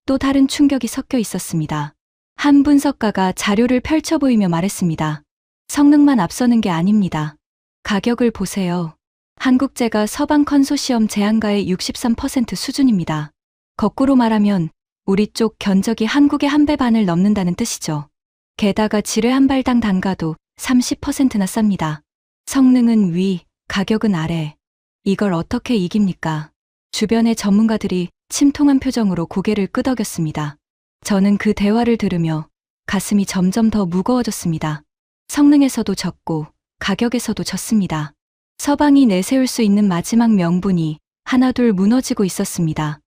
또 다른 충격이 섞여 있었습니다. 한 분석가가 자료를 펼쳐 보이며 말했습니다. 성능만 앞서는 게 아닙니다. 가격을 보세요. 한국제가 서방 컨소시엄 제안가의 63% 수준입니다. 거꾸로 말하면 우리 쪽 견적이 한국의 한 배 반을 넘는다는 뜻이죠. 게다가 지뢰 한 발당 단가도 30%나 쌉니다. 성능은 위, 가격은 아래. 이걸 어떻게 이깁니까? 주변의 전문가들이 침통한 표정으로 고개를 끄덕였습니다. 저는 그 대화를 들으며 가슴이 점점 더 무거워졌습니다. 성능에서도 졌고 가격에서도 졌습니다. 서방이 내세울 수 있는 마지막 명분이 하나둘 무너지고 있었습니다.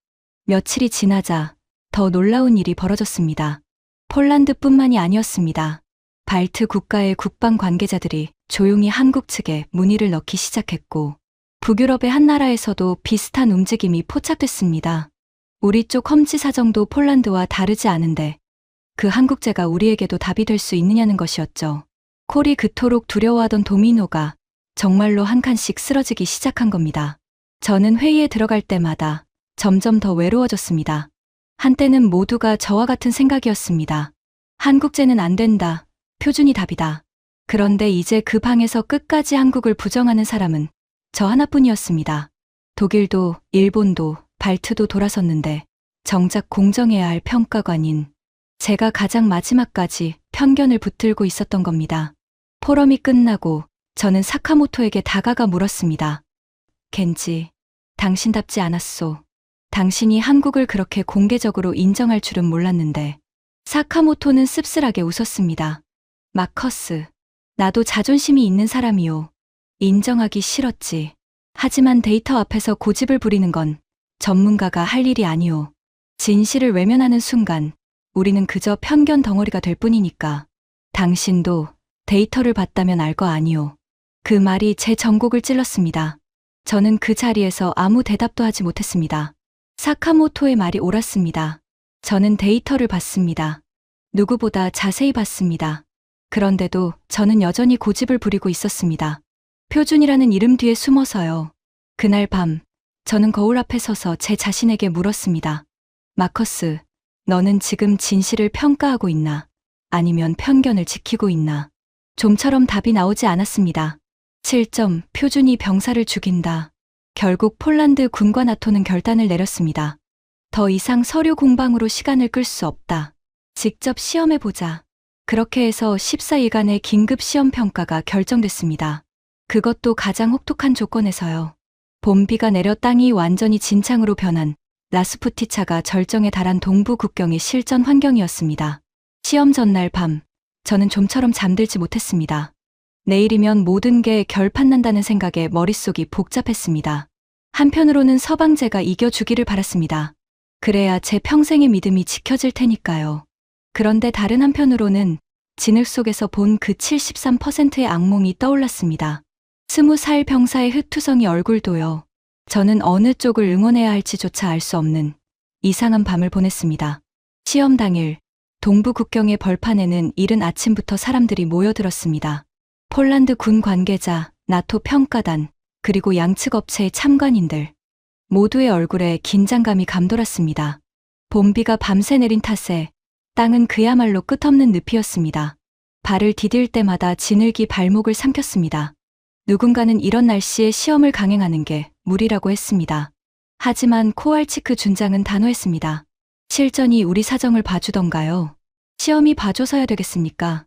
며칠이 지나자 더 놀라운 일이 벌어졌습니다. 폴란드뿐만이 아니었습니다. 발트 국가의 국방 관계자들이 조용히 한국 측에 문의를 넣기 시작했고 북유럽의 한 나라에서도 비슷한 움직임이 포착됐습니다. 우리 쪽 험지 사정도 폴란드와 다르지 않은데 그 한국제가 우리에게도 답이 될 수 있느냐는 것이었죠. 콜이 그토록 두려워하던 도미노가 정말로 한 칸씩 쓰러지기 시작한 겁니다. 저는 회의에 들어갈 때마다 점점 더 외로워졌습니다. 한때는 모두가 저와 같은 생각이었습니다. 한국제는 안 된다. 표준이 답이다. 그런데 이제 그 방에서 끝까지 한국을 부정하는 사람은 저 하나뿐이었습니다. 독일도 일본도 발트도 돌아섰는데 정작 공정해야 할 평가관인 제가 가장 마지막까지 편견을 붙들고 있었던 겁니다. 포럼이 끝나고 저는 사카모토에게 다가가 물었습니다. 겐지, 당신답지 않았소. 당신이 한국을 그렇게 공개적으로 인정할 줄은 몰랐는데. 사카모토는 씁쓸하게 웃었습니다. 마커스, 나도 자존심이 있는 사람이요. 인정하기 싫었지. 하지만 데이터 앞에서 고집을 부리는 건 전문가가 할 일이 아니오. 진실을 외면하는 순간 우리는 그저 편견 덩어리가 될 뿐이니까. 당신도 데이터를 봤다면 알 거 아니오. 그 말이 제 전곡을 찔렀습니다. 저는 그 자리에서 아무 대답도 하지 못했습니다. 사카모토의 말이 옳았습니다. 저는 데이터를 봤습니다. 누구보다 자세히 봤습니다. 그런데도 저는 여전히 고집을 부리고 있었습니다. 표준이라는 이름 뒤에 숨어서요. 그날 밤, 저는 거울 앞에 서서 제 자신에게 물었습니다. 마커스, 너는 지금 진실을 평가하고 있나? 아니면 편견을 지키고 있나? 좀처럼 답이 나오지 않았습니다. 7점, 표준이 병사를 죽인다. 결국 폴란드 군과 나토는 결단을 내렸습니다. 더 이상 서류 공방으로 시간을 끌 수 없다. 직접 시험해보자. 그렇게 해서 14일간의 긴급 시험 평가가 결정됐습니다. 그것도 가장 혹독한 조건에서요. 봄비가 내려 땅이 완전히 진창으로 변한 라스푸티차가 절정에 달한 동부 국경의 실전 환경이었습니다. 시험 전날 밤, 저는 좀처럼 잠들지 못했습니다. 내일이면 모든 게 결판난다는 생각에 머릿속이 복잡했습니다. 한편으로는 서방제가 이겨주기를 바랐습니다. 그래야 제 평생의 믿음이 지켜질 테니까요. 그런데 다른 한편으로는 진흙 속에서 본 그 73%의 악몽이 떠올랐습니다. 20살 병사의 흑투성이 얼굴도요. 저는 어느 쪽을 응원해야 할지조차 알 수 없는 이상한 밤을 보냈습니다. 시험 당일, 동부 국경의 벌판에는 이른 아침부터 사람들이 모여들었습니다. 폴란드 군 관계자, 나토 평가단, 그리고 양측 업체의 참관인들. 모두의 얼굴에 긴장감이 감돌았습니다. 봄비가 밤새 내린 탓에 땅은 그야말로 끝없는 늪이었습니다. 발을 디딜 때마다 진흙이 발목을 삼켰습니다. 누군가는 이런 날씨에 시험을 강행하는 게 무리라고 했습니다. 하지만 코왈치크 준장은 단호했습니다. 실전이 우리 사정을 봐주던가요. 시험이 봐줘서야 되겠습니까?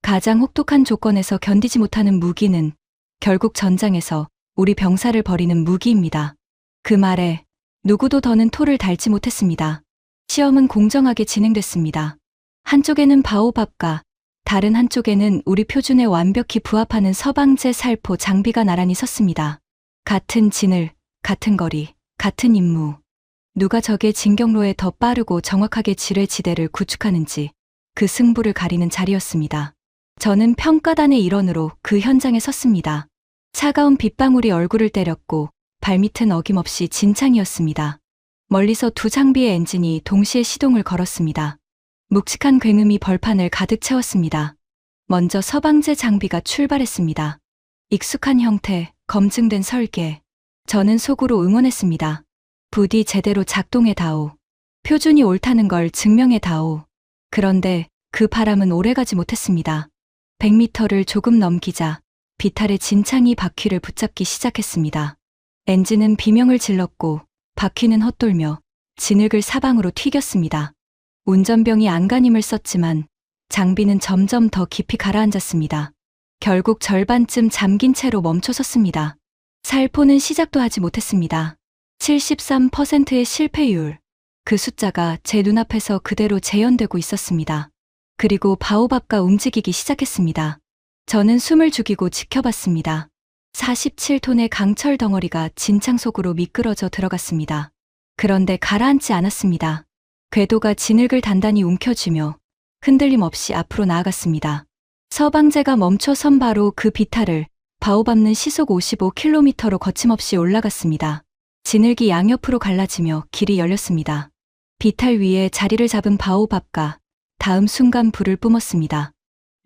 가장 혹독한 조건에서 견디지 못하는 무기는 결국 전장에서 우리 병사를 버리는 무기입니다. 그 말에 누구도 더는 토를 달지 못했습니다. 시험은 공정하게 진행됐습니다. 한쪽에는 바오밥과 다른 한쪽에는 우리 표준에 완벽히 부합하는 서방제 살포 장비가 나란히 섰습니다. 같은 진을, 같은 거리, 같은 임무. 누가 적의 진격로에 더 빠르고 정확하게 지뢰지대를 구축하는지 그 승부를 가리는 자리였습니다. 저는 평가단의 일원으로 그 현장에 섰습니다. 차가운 빗방울이 얼굴을 때렸고 발밑은 어김없이 진창이었습니다. 멀리서 두 장비의 엔진이 동시에 시동을 걸었습니다. 묵직한 굉음이 벌판을 가득 채웠습니다. 먼저 서방제 장비가 출발했습니다. 익숙한 형태, 검증된 설계. 저는 속으로 응원했습니다. 부디 제대로 작동해다오. 표준이 옳다는 걸 증명해다오. 그런데 그 바람은 오래가지 못했습니다. 100m를 조금 넘기자 비탈의 진창이 바퀴를 붙잡기 시작했습니다. 엔진은 비명을 질렀고 바퀴는 헛돌며 진흙을 사방으로 튀겼습니다. 운전병이 안간힘을 썼지만 장비는 점점 더 깊이 가라앉았습니다. 결국 절반쯤 잠긴 채로 멈춰섰습니다. 살포는 시작도 하지 못했습니다. 73%의 실패율. 그 숫자가 제 눈앞에서 그대로 재현되고 있었습니다. 그리고 바오밥가 움직이기 시작했습니다. 저는 숨을 죽이고 지켜봤습니다. 47톤의 강철 덩어리가 진창 속으로 미끄러져 들어갔습니다. 그런데 가라앉지 않았습니다. 궤도가 진흙을 단단히 움켜쥐며 흔들림 없이 앞으로 나아갔습니다. 서방제가 멈춰선 바로 그 비탈을 바오밥는 시속 55km로 거침없이 올라갔습니다. 진흙이 양옆으로 갈라지며 길이 열렸습니다. 비탈 위에 자리를 잡은 바오밥과 다음 순간 불을 뿜었습니다.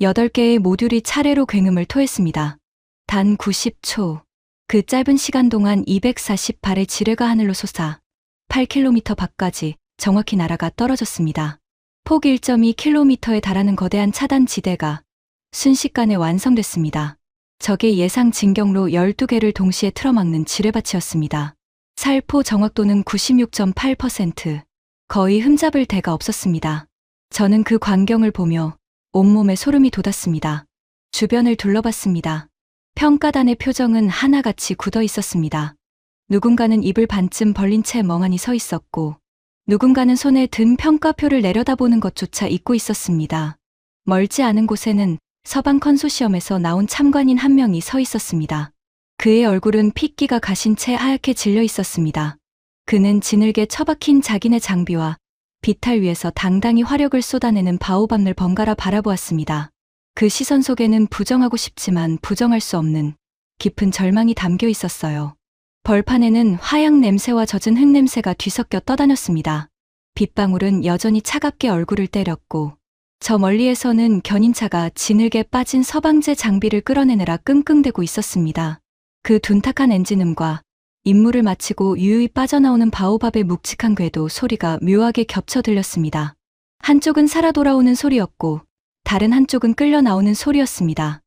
8개의 모듈이 차례로 굉음을 토했습니다. 단 90초. 그 짧은 시간 동안 240발의 지뢰가 하늘로 솟아 8km 밖까지 정확히 날아가 떨어졌습니다. 폭 1.2km에 달하는 거대한 차단 지대가 순식간에 완성됐습니다. 적의 예상 진격로 12개를 동시에 틀어막는 지뢰밭이었습니다. 살포 정확도는 96.8%. 거의 흠잡을 데가 없었습니다. 저는 그 광경을 보며 온몸에 소름이 돋았습니다. 주변을 둘러봤습니다. 평가단의 표정은 하나같이 굳어 있었습니다. 누군가는 입을 반쯤 벌린 채 멍하니 서 있었고 누군가는 손에 든 평가표를 내려다보는 것조차 잊고 있었습니다. 멀지 않은 곳에는 서방 컨소시엄에서 나온 참관인 한 명이 서 있었습니다. 그의 얼굴은 핏기가 가신 채 하얗게 질려 있었습니다. 그는 진흙에 처박힌 자기네 장비와 비탈 위에서 당당히 화력을 쏟아내는 바오밥을 번갈아 바라보았습니다. 그 시선 속에는 부정하고 싶지만 부정할 수 없는 깊은 절망이 담겨 있었어요. 벌판에는 화약 냄새와 젖은 흙 냄새가 뒤섞여 떠다녔습니다. 빗방울은 여전히 차갑게 얼굴을 때렸고 저 멀리에서는 견인차가 진흙에 빠진 서방제 장비를 끌어내느라 끙끙대고 있었습니다. 그 둔탁한 엔진음과 임무를 마치고 유유히 빠져나오는 바오밥의 묵직한 궤도 소리가 묘하게 겹쳐 들렸습니다. 한쪽은 살아 돌아오는 소리였고 다른 한쪽은 끌려 나오는 소리였습니다.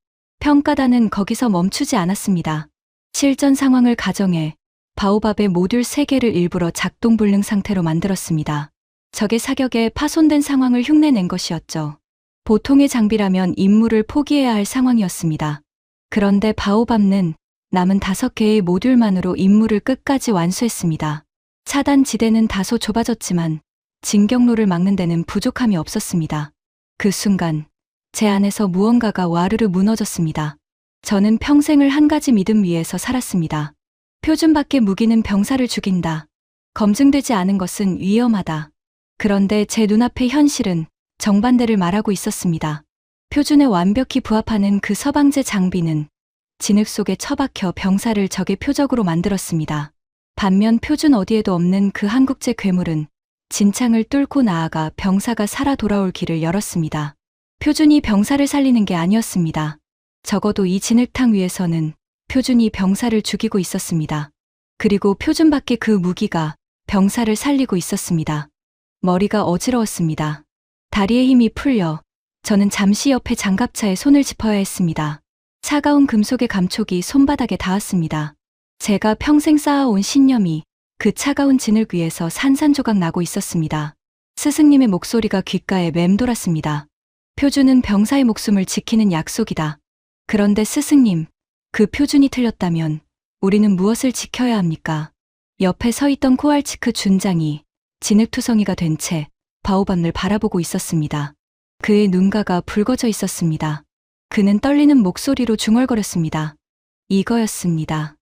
평가단은 거기서 멈추지 않았습니다. 실전 상황을 가정해 바오밥의 모듈 3개를 일부러 작동불능 상태로 만들었습니다. 적의 사격에 파손된 상황을 흉내낸 것이었죠. 보통의 장비라면 임무를 포기해야 할 상황이었습니다. 그런데 바오밥은 남은 5개의 모듈만으로 임무를 끝까지 완수했습니다. 차단 지대는 다소 좁아졌지만 진격로를 막는 데는 부족함이 없었습니다. 그 순간 제 안에서 무언가가 와르르 무너졌습니다. 저는 평생을 한 가지 믿음 위에서 살았습니다. 표준 밖의 무기는 병사를 죽인다. 검증되지 않은 것은 위험하다. 그런데 제 눈앞의 현실은 정반대를 말하고 있었습니다. 표준에 완벽히 부합하는 그 서방제 장비는 진흙 속에 처박혀 병사를 적의 표적으로 만들었습니다. 반면 표준 어디에도 없는 그 한국제 괴물은 진창을 뚫고 나아가 병사가 살아 돌아올 길을 열었습니다. 표준이 병사를 살리는 게 아니었습니다. 적어도 이 진흙탕 위에서는 표준이 병사를 죽이고 있었습니다. 그리고 표준 밖의 그 무기가 병사를 살리고 있었습니다. 머리가 어지러웠습니다. 다리에 힘이 풀려 저는 잠시 옆에 장갑차에 손을 짚어야 했습니다. 차가운 금속의 감촉이 손바닥에 닿았습니다. 제가 평생 쌓아온 신념이 그 차가운 진흙 위에서 산산조각 나고 있었습니다. 스승님의 목소리가 귓가에 맴돌았습니다. 표준은 병사의 목숨을 지키는 약속이다. 그런데 스승님, 그 표준이 틀렸다면 우리는 무엇을 지켜야 합니까? 옆에 서 있던 코알치크 준장이 진흙투성이가 된 채 바오밥을 바라보고 있었습니다. 그의 눈가가 붉어져 있었습니다. 그는 떨리는 목소리로 중얼거렸습니다. 이거였습니다.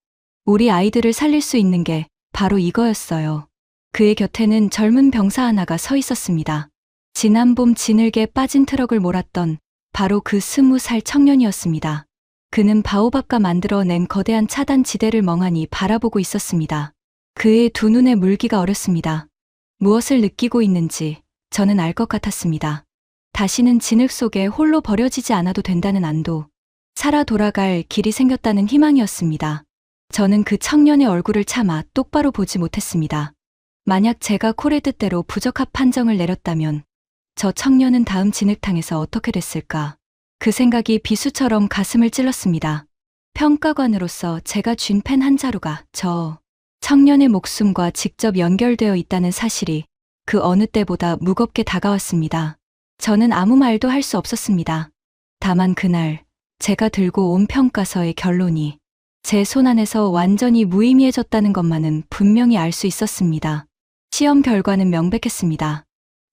우리 아이들을 살릴 수 있는 게 바로 이거였어요. 그의 곁에는 젊은 병사 하나가 서 있었습니다. 지난 봄 진흙에 빠진 트럭을 몰았던 바로 그 20살 청년이었습니다. 그는 바오밥과 만들어낸 거대한 차단 지대를 멍하니 바라보고 있었습니다. 그의 두 눈에 물기가 어렸습니다. 무엇을 느끼고 있는지 저는 알 것 같았습니다. 다시는 진흙 속에 홀로 버려지지 않아도 된다는 안도, 살아 돌아갈 길이 생겼다는 희망이었습니다. 저는 그 청년의 얼굴을 차마 똑바로 보지 못했습니다. 만약 제가 콜의 뜻대로 부적합 판정을 내렸다면 저 청년은 다음 진흙탕에서 어떻게 됐을까? 그 생각이 비수처럼 가슴을 찔렀습니다. 평가관으로서 제가 쥔 펜 한 자루가 저 청년의 목숨과 직접 연결되어 있다는 사실이 그 어느 때보다 무겁게 다가왔습니다. 저는 아무 말도 할 수 없었습니다. 다만 그날 제가 들고 온 평가서의 결론이 제 손 안에서 완전히 무의미해졌다는 것만은 분명히 알 수 있었습니다. 시험 결과는 명백했습니다.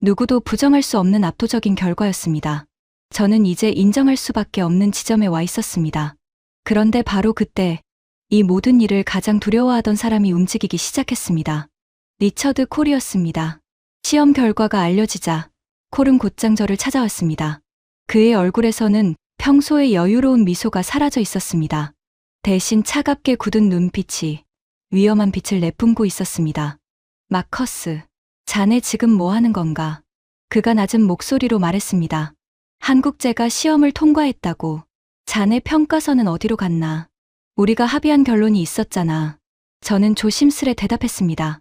누구도 부정할 수 없는 압도적인 결과였습니다. 저는 이제 인정할 수밖에 없는 지점에 와 있었습니다. 그런데 바로 그때 이 모든 일을 가장 두려워하던 사람이 움직이기 시작했습니다. 리처드 콜이었습니다. 시험 결과가 알려지자 콜은 곧장 저를 찾아왔습니다. 그의 얼굴에서는 평소의 여유로운 미소가 사라져 있었습니다. 대신 차갑게 굳은 눈빛이 위험한 빛을 내뿜고 있었습니다. 마커스, 자네 지금 뭐 하는 건가? 그가 낮은 목소리로 말했습니다. 한국제가 시험을 통과했다고. 자네 평가서는 어디로 갔나? 우리가 합의한 결론이 있었잖아. 저는 조심스레 대답했습니다.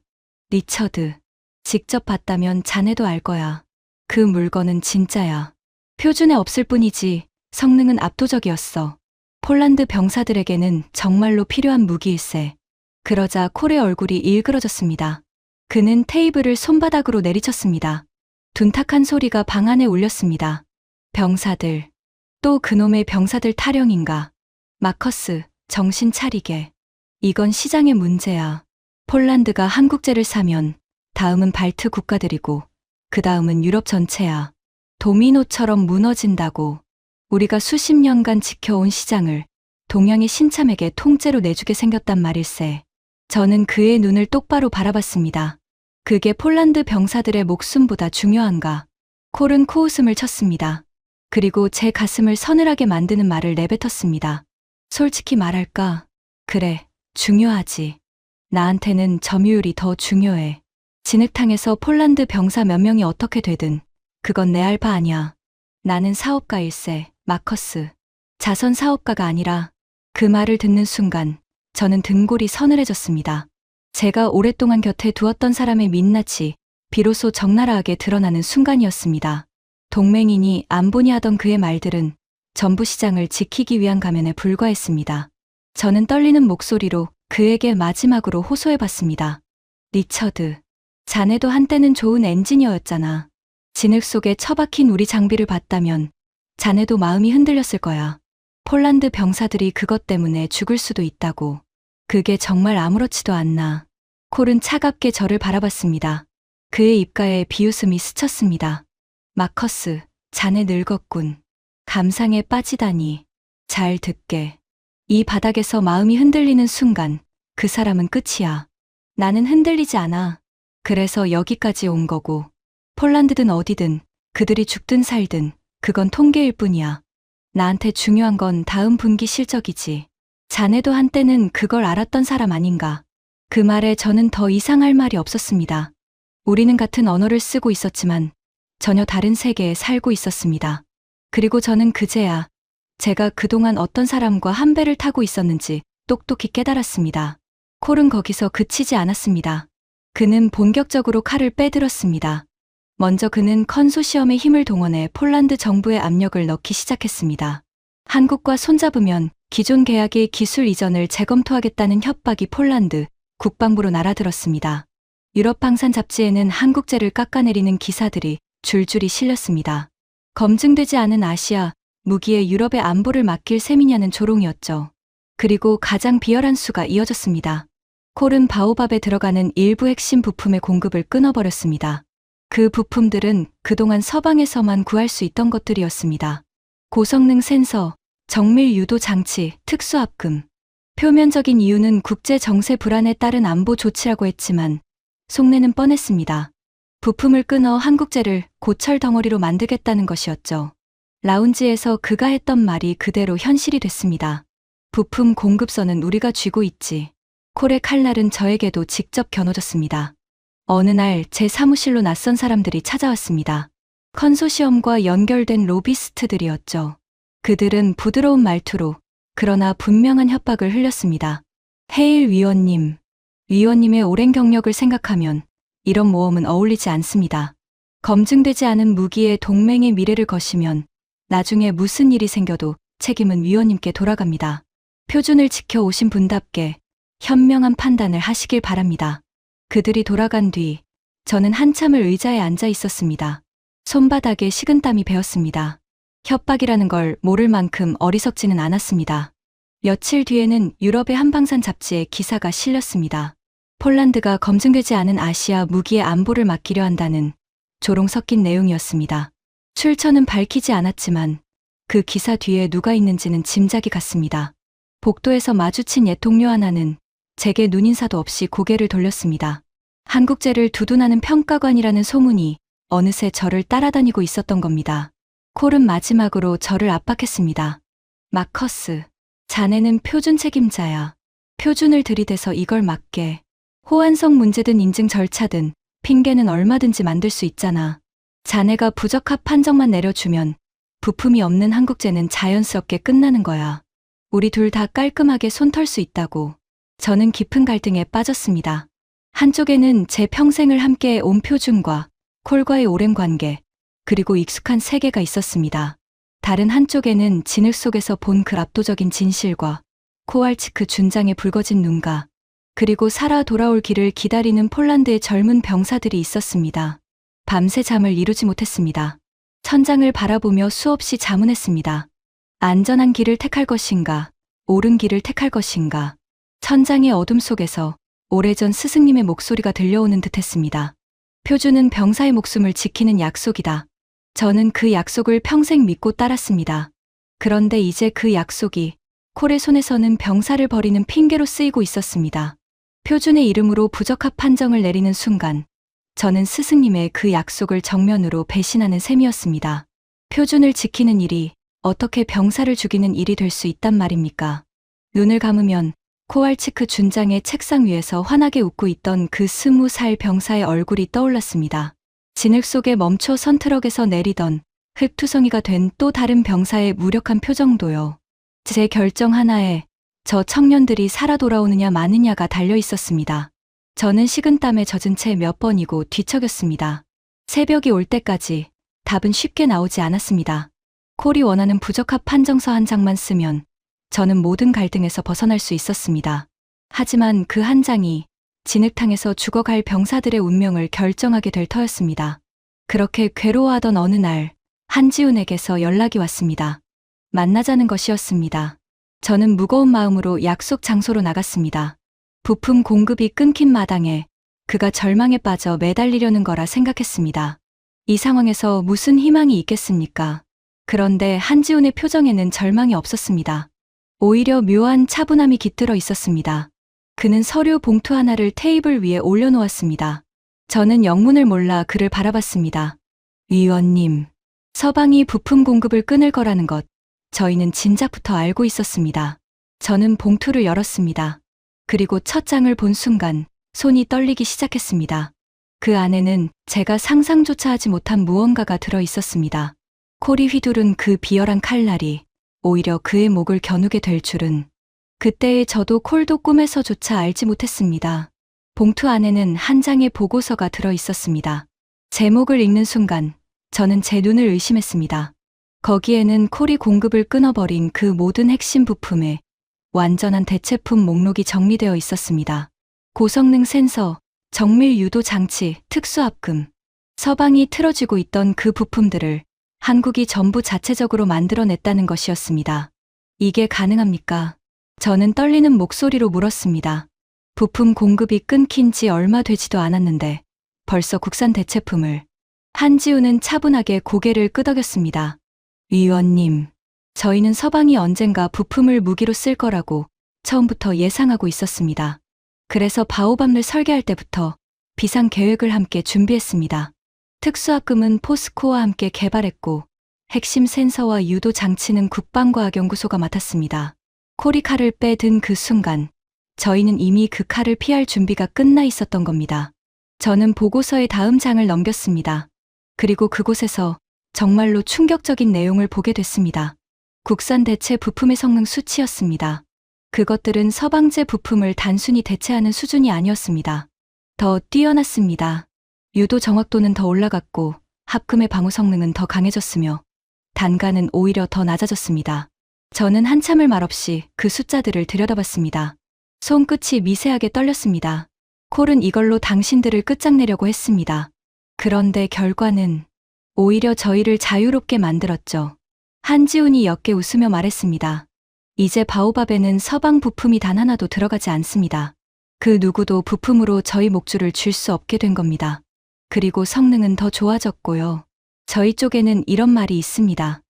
리처드, 직접 봤다면 자네도 알 거야. 그 물건은 진짜야. 표준에 없을 뿐이지 성능은 압도적이었어. 폴란드 병사들에게는 정말로 필요한 무기일세. 그러자 콜의 얼굴이 일그러졌습니다. 그는 테이블을 손바닥으로 내리쳤습니다. 둔탁한 소리가 방 안에 울렸습니다. 병사들, 또 그놈의 병사들 타령인가? 마커스, 정신 차리게. 이건 시장의 문제야. 폴란드가 한국제를 사면 다음은 발트 국가들이고 그 다음은 유럽 전체야. 도미노처럼 무너진다고. 우리가 수십 년간 지켜온 시장을 동양의 신참에게 통째로 내주게 생겼단 말일세. 저는 그의 눈을 똑바로 바라봤습니다. 그게 폴란드 병사들의 목숨보다 중요한가? 콜은 코웃음을 쳤습니다. 그리고 제 가슴을 서늘하게 만드는 말을 내뱉었습니다. 솔직히 말할까? 그래, 중요하지. 나한테는 점유율이 더 중요해. 진흙탕에서 폴란드 병사 몇 명이 어떻게 되든 그건 내 알 바 아니야. 나는 사업가일세, 마커스. 자선 사업가가 아니라. 그 말을 듣는 순간 저는 등골이 서늘해졌습니다. 제가 오랫동안 곁에 두었던 사람의 민낯이 비로소 적나라하게 드러나는 순간이었습니다. 동맹이니 안보니 하던 그의 말들은 전부시장을 지키기 위한 가면에 불과했습니다. 저는 떨리는 목소리로 그에게 마지막으로 호소해봤습니다. 리처드, 자네도 한때는 좋은 엔지니어였잖아. 진흙 속에 처박힌 우리 장비를 봤다면 자네도 마음이 흔들렸을 거야. 폴란드 병사들이 그것 때문에 죽을 수도 있다고. 그게 정말 아무렇지도 않나. 콜은 차갑게 저를 바라봤습니다. 그의 입가에 비웃음이 스쳤습니다. 마커스, 자네 늙었군. 감상에 빠지다니. 잘 듣게. 이 바닥에서 마음이 흔들리는 순간 그 사람은 끝이야. 나는 흔들리지 않아. 그래서 여기까지 온 거고. 폴란드든 어디든 그들이 죽든 살든 그건 통계일 뿐이야. 나한테 중요한 건 다음 분기 실적이지. 자네도 한때는 그걸 알았던 사람 아닌가. 그 말에 저는 더 이상 할 말이 없었습니다. 우리는 같은 언어를 쓰고 있었지만 전혀 다른 세계에 살고 있었습니다. 그리고 저는 그제야 제가 그동안 어떤 사람과 한 배를 타고 있었는지 똑똑히 깨달았습니다. 콜은 거기서 그치지 않았습니다. 그는 본격적으로 칼을 빼들었습니다. 먼저 그는 컨소시엄의 힘을 동원해 폴란드 정부의 압력을 넣기 시작했습니다. 한국과 손잡으면 기존 계약의 기술 이전을 재검토하겠다는 협박이 폴란드 국방부로 날아들었습니다. 유럽 방산 잡지에는 한국제를 깎아내리는 기사들이 줄줄이 실렸습니다. 검증되지 않은 아시아, 무기에 유럽의 안보를 맡길 셈이냐는 조롱이었죠. 그리고 가장 비열한 수가 이어졌습니다. 콜은 바오밥에 들어가는 일부 핵심 부품의 공급을 끊어버렸습니다. 그 부품들은 그동안 서방에서만 구할 수 있던 것들이었습니다. 고성능 센서, 정밀 유도 장치, 특수합금. 표면적인 이유는 국제 정세 불안에 따른 안보 조치라고 했지만 속내는 뻔했습니다. 부품을 끊어 한국제를 고철 덩어리로 만들겠다는 것이었죠. 라운지에서 그가 했던 말이 그대로 현실이 됐습니다. 부품 공급선은 우리가 쥐고 있지. 콜의 칼날은 저에게도 직접 겨눠졌습니다. 어느 날 제 사무실로 낯선 사람들이 찾아왔습니다. 컨소시엄과 연결된 로비스트들이었죠. 그들은 부드러운 말투로 그러나 분명한 협박을 흘렸습니다. 헤일 위원님, 위원님의 오랜 경력을 생각하면 이런 모험은 어울리지 않습니다. 검증되지 않은 무기에 동맹의 미래를 거시면 나중에 무슨 일이 생겨도 책임은 위원님께 돌아갑니다. 표준을 지켜오신 분답게 현명한 판단을 하시길 바랍니다. 그들이 돌아간 뒤 저는 한참을 의자에 앉아 있었습니다. 손바닥에 식은땀이 배었습니다. 협박이라는 걸 모를 만큼 어리석지는 않았습니다. 며칠 뒤에는 유럽의 한방산 잡지에 기사가 실렸습니다. 폴란드가 검증되지 않은 아시아 무기의 안보를 맡기려 한다는 조롱 섞인 내용이었습니다. 출처는 밝히지 않았지만 그 기사 뒤에 누가 있는지는 짐작이 갔습니다. 복도에서 마주친 옛 동료 하나는 제게 눈인사도 없이 고개를 돌렸습니다. 한국제를 두둔하는 평가관이라는 소문이 어느새 저를 따라다니고 있었던 겁니다. 콜은 마지막으로 저를 압박했습니다. 마커스, 자네는 표준 책임자야. 표준을 들이대서 이걸 막게. 호환성 문제든 인증 절차든 핑계는 얼마든지 만들 수 있잖아. 자네가 부적합 판정만 내려주면 부품이 없는 한국제는 자연스럽게 끝나는 거야. 우리 둘 다 깔끔하게 손 털 수 있다고. 저는 깊은 갈등에 빠졌습니다. 한쪽에는 제 평생을 함께 온 표준과 콜과의 오랜 관계, 그리고 익숙한 세계가 있었습니다. 다른 한쪽에는 진흙 속에서 본 그 압도적인 진실과 코왈치크 준장의 붉어진 눈가, 그리고 살아 돌아올 길을 기다리는 폴란드의 젊은 병사들이 있었습니다. 밤새 잠을 이루지 못했습니다. 천장을 바라보며 수없이 자문했습니다. 안전한 길을 택할 것인가, 옳은 길을 택할 것인가. 천장의 어둠 속에서 오래전 스승님의 목소리가 들려오는 듯했습니다. 표준은 병사의 목숨을 지키는 약속이다. 저는 그 약속을 평생 믿고 따랐습니다. 그런데 이제 그 약속이 콜의 손에서는 병사를 버리는 핑계로 쓰이고 있었습니다. 표준의 이름으로 부적합 판정을 내리는 순간 저는 스승님의 그 약속을 정면으로 배신하는 셈이었습니다. 표준을 지키는 일이 어떻게 병사를 죽이는 일이 될 수 있단 말입니까? 눈을 감으면 코왈치크 준장의 책상 위에서 환하게 웃고 있던 그 20살 병사의 얼굴이 떠올랐습니다. 진흙 속에 멈춰 선 트럭에서 내리던 흙투성이가 된 또 다른 병사의 무력한 표정도요. 제 결정 하나에 저 청년들이 살아 돌아오느냐 마느냐가 달려 있었습니다. 저는 식은땀에 젖은 채 몇 번이고 뒤척였습니다. 새벽이 올 때까지 답은 쉽게 나오지 않았습니다. 콜이 원하는 부적합 판정서 한 장만 쓰면 저는 모든 갈등에서 벗어날 수 있었습니다. 하지만 그 한 장이 진흙탕에서 죽어갈 병사들의 운명을 결정하게 될 터였습니다. 그렇게 괴로워하던 어느 날 한지훈에게서 연락이 왔습니다. 만나자는 것이었습니다. 저는 무거운 마음으로 약속 장소로 나갔습니다. 부품 공급이 끊긴 마당에 그가 절망에 빠져 매달리려는 거라 생각했습니다. 이 상황에서 무슨 희망이 있겠습니까? 그런데 한지훈의 표정에는 절망이 없었습니다. 오히려 묘한 차분함이 깃들어 있었습니다. 그는 서류 봉투 하나를 테이블 위에 올려놓았습니다. 저는 영문을 몰라 그를 바라봤습니다. 위원님, 서방이 부품 공급을 끊을 거라는 것, 저희는 진작부터 알고 있었습니다. 저는 봉투를 열었습니다. 그리고 첫 장을 본 순간 손이 떨리기 시작했습니다. 그 안에는 제가 상상조차 하지 못한 무언가가 들어 있었습니다. 콜이 휘두른 그 비열한 칼날이 오히려 그의 목을 겨누게 될 줄은 그때의 저도 콜도 꿈에서조차 알지 못했습니다. 봉투 안에는 한 장의 보고서가 들어 있었습니다. 제목을 읽는 순간 저는 제 눈을 의심했습니다. 거기에는 콜이 공급을 끊어버린 그 모든 핵심 부품에 완전한 대체품 목록이 정리되어 있었습니다. 고성능 센서, 정밀 유도 장치, 특수압금, 서방이 틀어쥐고 있던 그 부품들을 한국이 전부 자체적으로 만들어냈다는 것이었습니다. 이게 가능합니까? 저는 떨리는 목소리로 물었습니다. 부품 공급이 끊긴 지 얼마 되지도 않았는데 벌써 국산 대체품을. 한지훈은 차분하게 고개를 끄덕였습니다. 위원님, 저희는 서방이 언젠가 부품을 무기로 쓸 거라고 처음부터 예상하고 있었습니다. 그래서 바오밤을 설계할 때부터 비상 계획을 함께 준비했습니다. 특수학금은 포스코와 함께 개발했고 핵심 센서와 유도 장치는 국방과학연구소가 맡았습니다. 콜이 칼을 빼든 그 순간 저희는 이미 그 칼을 피할 준비가 끝나 있었던 겁니다. 저는 보고서의 다음 장을 넘겼습니다. 그리고 그곳에서 정말로 충격적인 내용을 보게 됐습니다. 국산 대체 부품의 성능 수치였습니다. 그것들은 서방제 부품을 단순히 대체하는 수준이 아니었습니다. 더 뛰어났습니다. 유도 정확도는 더 올라갔고 합금의 방호 성능은 더 강해졌으며 단가는 오히려 더 낮아졌습니다. 저는 한참을 말없이 그 숫자들을 들여다봤습니다. 손끝이 미세하게 떨렸습니다. 콜은 이걸로 당신들을 끝장내려고 했습니다. 그런데 결과는 오히려 저희를 자유롭게 만들었죠. 한지훈이 옅게 웃으며 말했습니다. 이제 바오밥에는 서방 부품이 단 하나도 들어가지 않습니다. 그 누구도 부품으로 저희 목줄을 줄 수 없게 된 겁니다. 그리고 성능은 더 좋아졌고요. 저희 쪽에는 이런 말이 있습니다.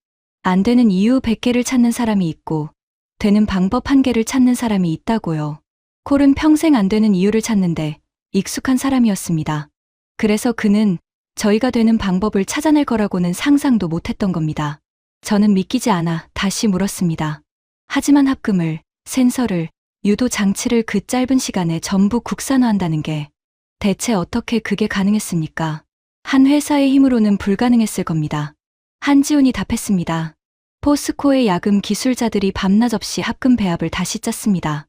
안 되는 이유 100개를 찾는 사람이 있고 되는 방법 1개를 찾는 사람이 있다고요. 콜은 평생 안 되는 이유를 찾는데 익숙한 사람이었습니다. 그래서 그는 저희가 되는 방법을 찾아낼 거라고는 상상도 못했던 겁니다. 저는 믿기지 않아 다시 물었습니다. 하지만 합금을, 센서를, 유도 장치를 그 짧은 시간에 전부 국산화한다는 게 대체 어떻게 그게 가능했습니까? 한 회사의 힘으로는 불가능했을 겁니다. 한지훈이 답했습니다. 포스코의 야금 기술자들이 밤낮 없이 합금 배합을 다시 짰습니다.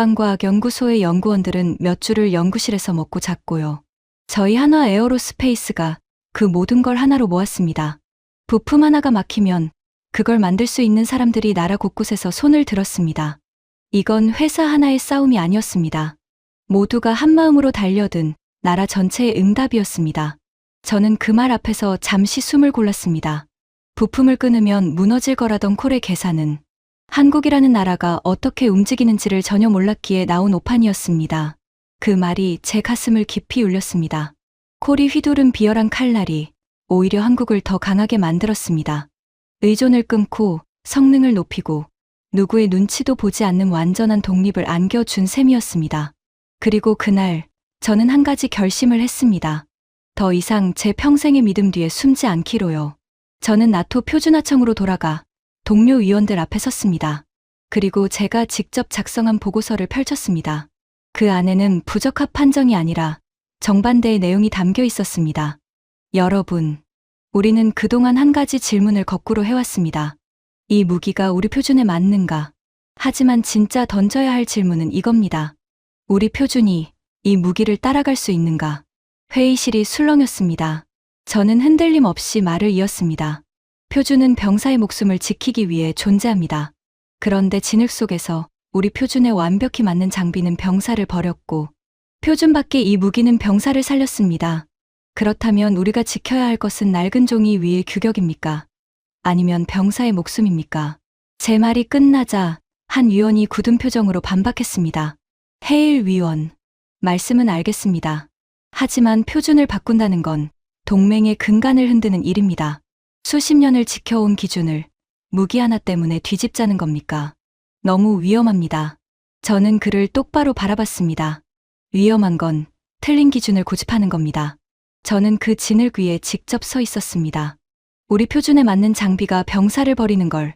국방과학연구소의 연구원들은 몇 주를 연구실에서 먹고 잤고요. 저희 한화 에어로스페이스가 그 모든 걸 하나로 모았습니다. 부품 하나가 막히면 그걸 만들 수 있는 사람들이 나라 곳곳에서 손을 들었습니다. 이건 회사 하나의 싸움이 아니었습니다. 모두가 한마음으로 달려든 나라 전체의 응답이었습니다. 저는 그 말 앞에서 잠시 숨을 골랐습니다. 부품을 끊으면 무너질 거라던 콜의 계산은 한국이라는 나라가 어떻게 움직이는지를 전혀 몰랐기에 나온 오판이었습니다. 그 말이 제 가슴을 깊이 울렸습니다. 콜이 휘두른 비열한 칼날이 오히려 한국을 더 강하게 만들었습니다. 의존을 끊고 성능을 높이고 누구의 눈치도 보지 않는 완전한 독립을 안겨준 셈이었습니다. 그리고 그날 저는 한 가지 결심을 했습니다. 더 이상 제 평생의 믿음 뒤에 숨지 않기로요. 저는 나토 표준화청으로 돌아가 동료 위원들 앞에 섰습니다. 그리고 제가 직접 작성한 보고서를 펼쳤습니다. 그 안에는 부적합 판정이 아니라 정반대의 내용이 담겨 있었습니다. 여러분, 우리는 그동안 한 가지 질문을 거꾸로 해왔습니다. 이 무기가 우리 표준에 맞는가? 하지만 진짜 던져야 할 질문은 이겁니다. 우리 표준이 이 무기를 따라갈 수 있는가? 회의실이 술렁였습니다. 저는 흔들림 없이 말을 이었습니다. 표준은 병사의 목숨을 지키기 위해 존재합니다. 그런데 진흙 속에서 우리 표준에 완벽히 맞는 장비는 병사를 버렸고 표준 밖의 이 무기는 병사를 살렸습니다. 그렇다면 우리가 지켜야 할 것은 낡은 종이 위의 규격입니까? 아니면 병사의 목숨입니까? 제 말이 끝나자 한 위원이 굳은 표정으로 반박했습니다. 해일 위원, 말씀은 알겠습니다. 하지만 표준을 바꾼다는 건 동맹의 근간을 흔드는 일입니다. 수십 년을 지켜온 기준을 무기 하나 때문에 뒤집자는 겁니까? 너무 위험합니다. 저는 그를 똑바로 바라봤습니다. 위험한 건 틀린 기준을 고집하는 겁니다. 저는 그 진흙 위에 직접 서 있었습니다. 우리 표준에 맞는 장비가 병사를 버리는 걸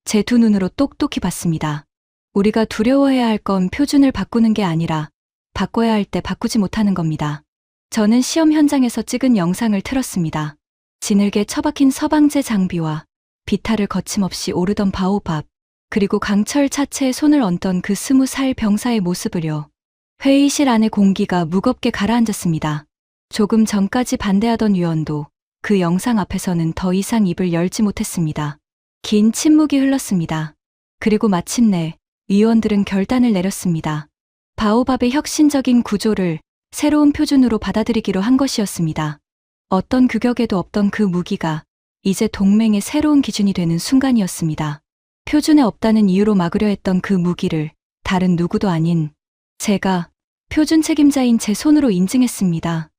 제 두 눈으로 똑똑히 봤습니다. 우리가 두려워해야 할 건 표준을 바꾸는 게 아니라 바꿔야 할 때 바꾸지 못하는 겁니다. 저는 시험 현장에서 찍은 영상을 틀었습니다. 진흙에 처박힌 서방제 장비와 비탈을 거침없이 오르던 바오밥, 그리고 강철 차체에 손을 얹던 그 20살 병사의 모습을요. 회의실 안의 공기가 무겁게 가라앉았습니다. 조금 전까지 반대하던 위원도 그 영상 앞에서는 더 이상 입을 열지 못했습니다. 긴 침묵이 흘렀습니다. 그리고 마침내 위원들은 결단을 내렸습니다. 바오밥의 혁신적인 구조를 새로운 표준으로 받아들이기로 한 것이었습니다. 어떤 규격에도 없던 그 무기가 이제 동맹의 새로운 기준이 되는 순간이었습니다. 표준에 없다는 이유로 막으려 했던 그 무기를 다른 누구도 아닌 제가 표준 책임자인 제 손으로 인증했습니다.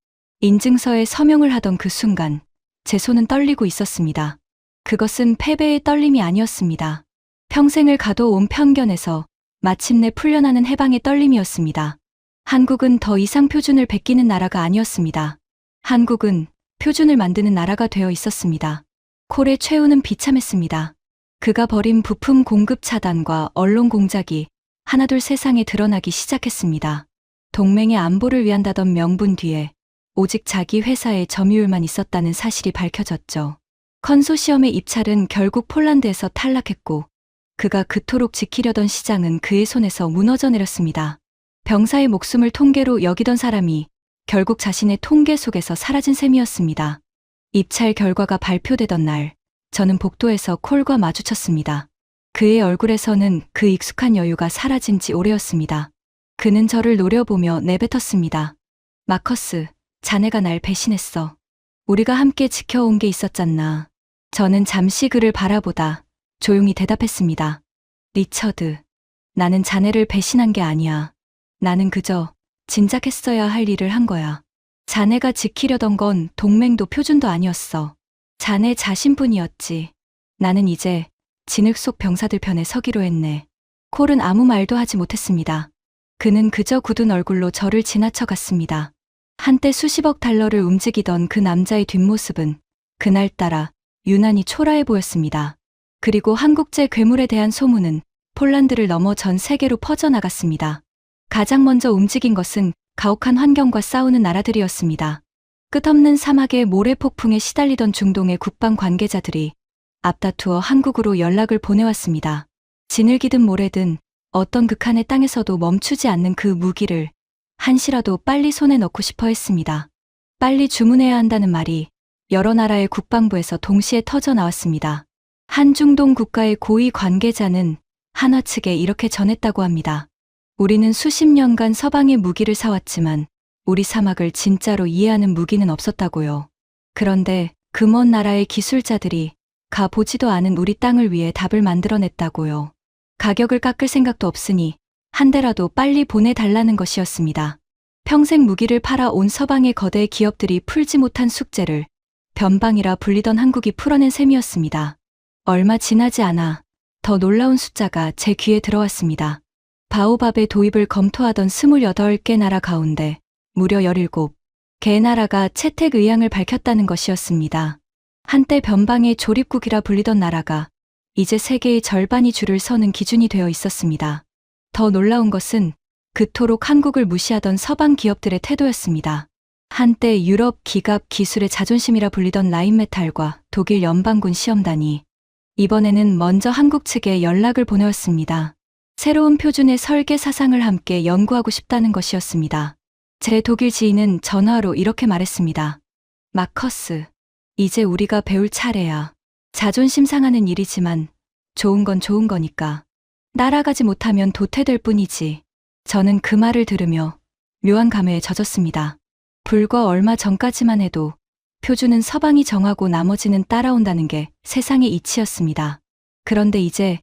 인증서에 서명을 하던 그 순간 제 손은 떨리고 있었습니다. 그것은 패배의 떨림이 아니었습니다. 평생을 가둬온 편견에서 마침내 풀려나는 해방의 떨림이었습니다. 한국은 더 이상 표준을 베끼는 나라가 아니었습니다. 한국은 표준을 만드는 나라가 되어 있었습니다. 콜의 최후는 비참했습니다. 그가 벌인 부품 공급 차단과 언론 공작이 하나둘 세상에 드러나기 시작했습니다. 동맹의 안보를 위한다던 명분 뒤에 오직 자기 회사의 점유율만 있었다는 사실이 밝혀졌죠. 컨소시엄의 입찰은 결국 폴란드에서 탈락했고 그가 그토록 지키려던 시장은 그의 손에서 무너져 내렸습니다. 병사의 목숨을 통계로 여기던 사람이 결국 자신의 통계 속에서 사라진 셈이었습니다. 입찰 결과가 발표되던 날, 저는 복도에서 콜과 마주쳤습니다. 그의 얼굴에서는 그 익숙한 여유가 사라진 지 오래였습니다. 그는 저를 노려보며 내뱉었습니다. 마커스, 자네가 날 배신했어. 우리가 함께 지켜온 게 있었잖아. 저는 잠시 그를 바라보다 조용히 대답했습니다. 리처드, 나는 자네를 배신한 게 아니야. 나는 그저 진작했어야 할 일을 한 거야. 자네가 지키려던 건 동맹도 표준도 아니었어. 자네 자신뿐이었지. 나는 이제 진흙 속 병사들 편에 서기로 했네. 콜은 아무 말도 하지 못했습니다. 그는 그저 굳은 얼굴로 저를 지나쳐 갔습니다. 한때 수십억 달러를 움직이던 그 남자의 뒷모습은 그날따라 유난히 초라해 보였습니다. 그리고 한국제 괴물에 대한 소문은 폴란드를 넘어 전 세계로 퍼져나갔습니다. 가장 먼저 움직인 것은 가혹한 환경과 싸우는 나라들이었습니다. 끝없는 사막의 모래폭풍에 시달리던 중동의 국방 관계자들이 앞다투어 한국으로 연락을 보내왔습니다. 진흙이든 모래든 어떤 극한의 땅에서도 멈추지 않는 그 무기를 한시라도 빨리 손에 넣고 싶어 했습니다. 빨리 주문해야 한다는 말이 여러 나라의 국방부에서 동시에 터져 나왔습니다. 한 중동 국가의 고위 관계자는 한화 측에 이렇게 전했다고 합니다. 우리는 수십 년간 서방의 무기를 사왔지만 우리 사막을 진짜로 이해하는 무기는 없었다고요. 그런데 그 먼 나라의 기술자들이 가보지도 않은 우리 땅을 위해 답을 만들어냈다고요. 가격을 깎을 생각도 없으니 한 대라도 빨리 보내달라는 것이었습니다. 평생 무기를 팔아온 서방의 거대 기업들이 풀지 못한 숙제를 변방이라 불리던 한국이 풀어낸 셈이었습니다. 얼마 지나지 않아 더 놀라운 숫자가 제 귀에 들어왔습니다. 바오밥의 도입을 검토하던 28개 나라 가운데 무려 17개 나라가 채택 의향을 밝혔다는 것이었습니다. 한때 변방의 조립국이라 불리던 나라가 이제 세계의 절반이 줄을 서는 기준이 되어 있었습니다. 더 놀라운 것은 그토록 한국을 무시하던 서방 기업들의 태도였습니다. 한때 유럽 기갑 기술의 자존심이라 불리던 라인메탈과 독일 연방군 시험단이 이번에는 먼저 한국 측에 연락을 보내왔습니다. 새로운 표준의 설계 사상을 함께 연구하고 싶다는 것이었습니다. 제 독일 지인은 전화로 이렇게 말했습니다. 마커스, 이제 우리가 배울 차례야. 자존심 상하는 일이지만 좋은 건 좋은 거니까. 따라가지 못하면 도태될 뿐이지. 저는 그 말을 들으며 묘한 감회에 젖었습니다. 불과 얼마 전까지만 해도 표준은 서방이 정하고 나머지는 따라온다는 게 세상의 이치였습니다. 그런데 이제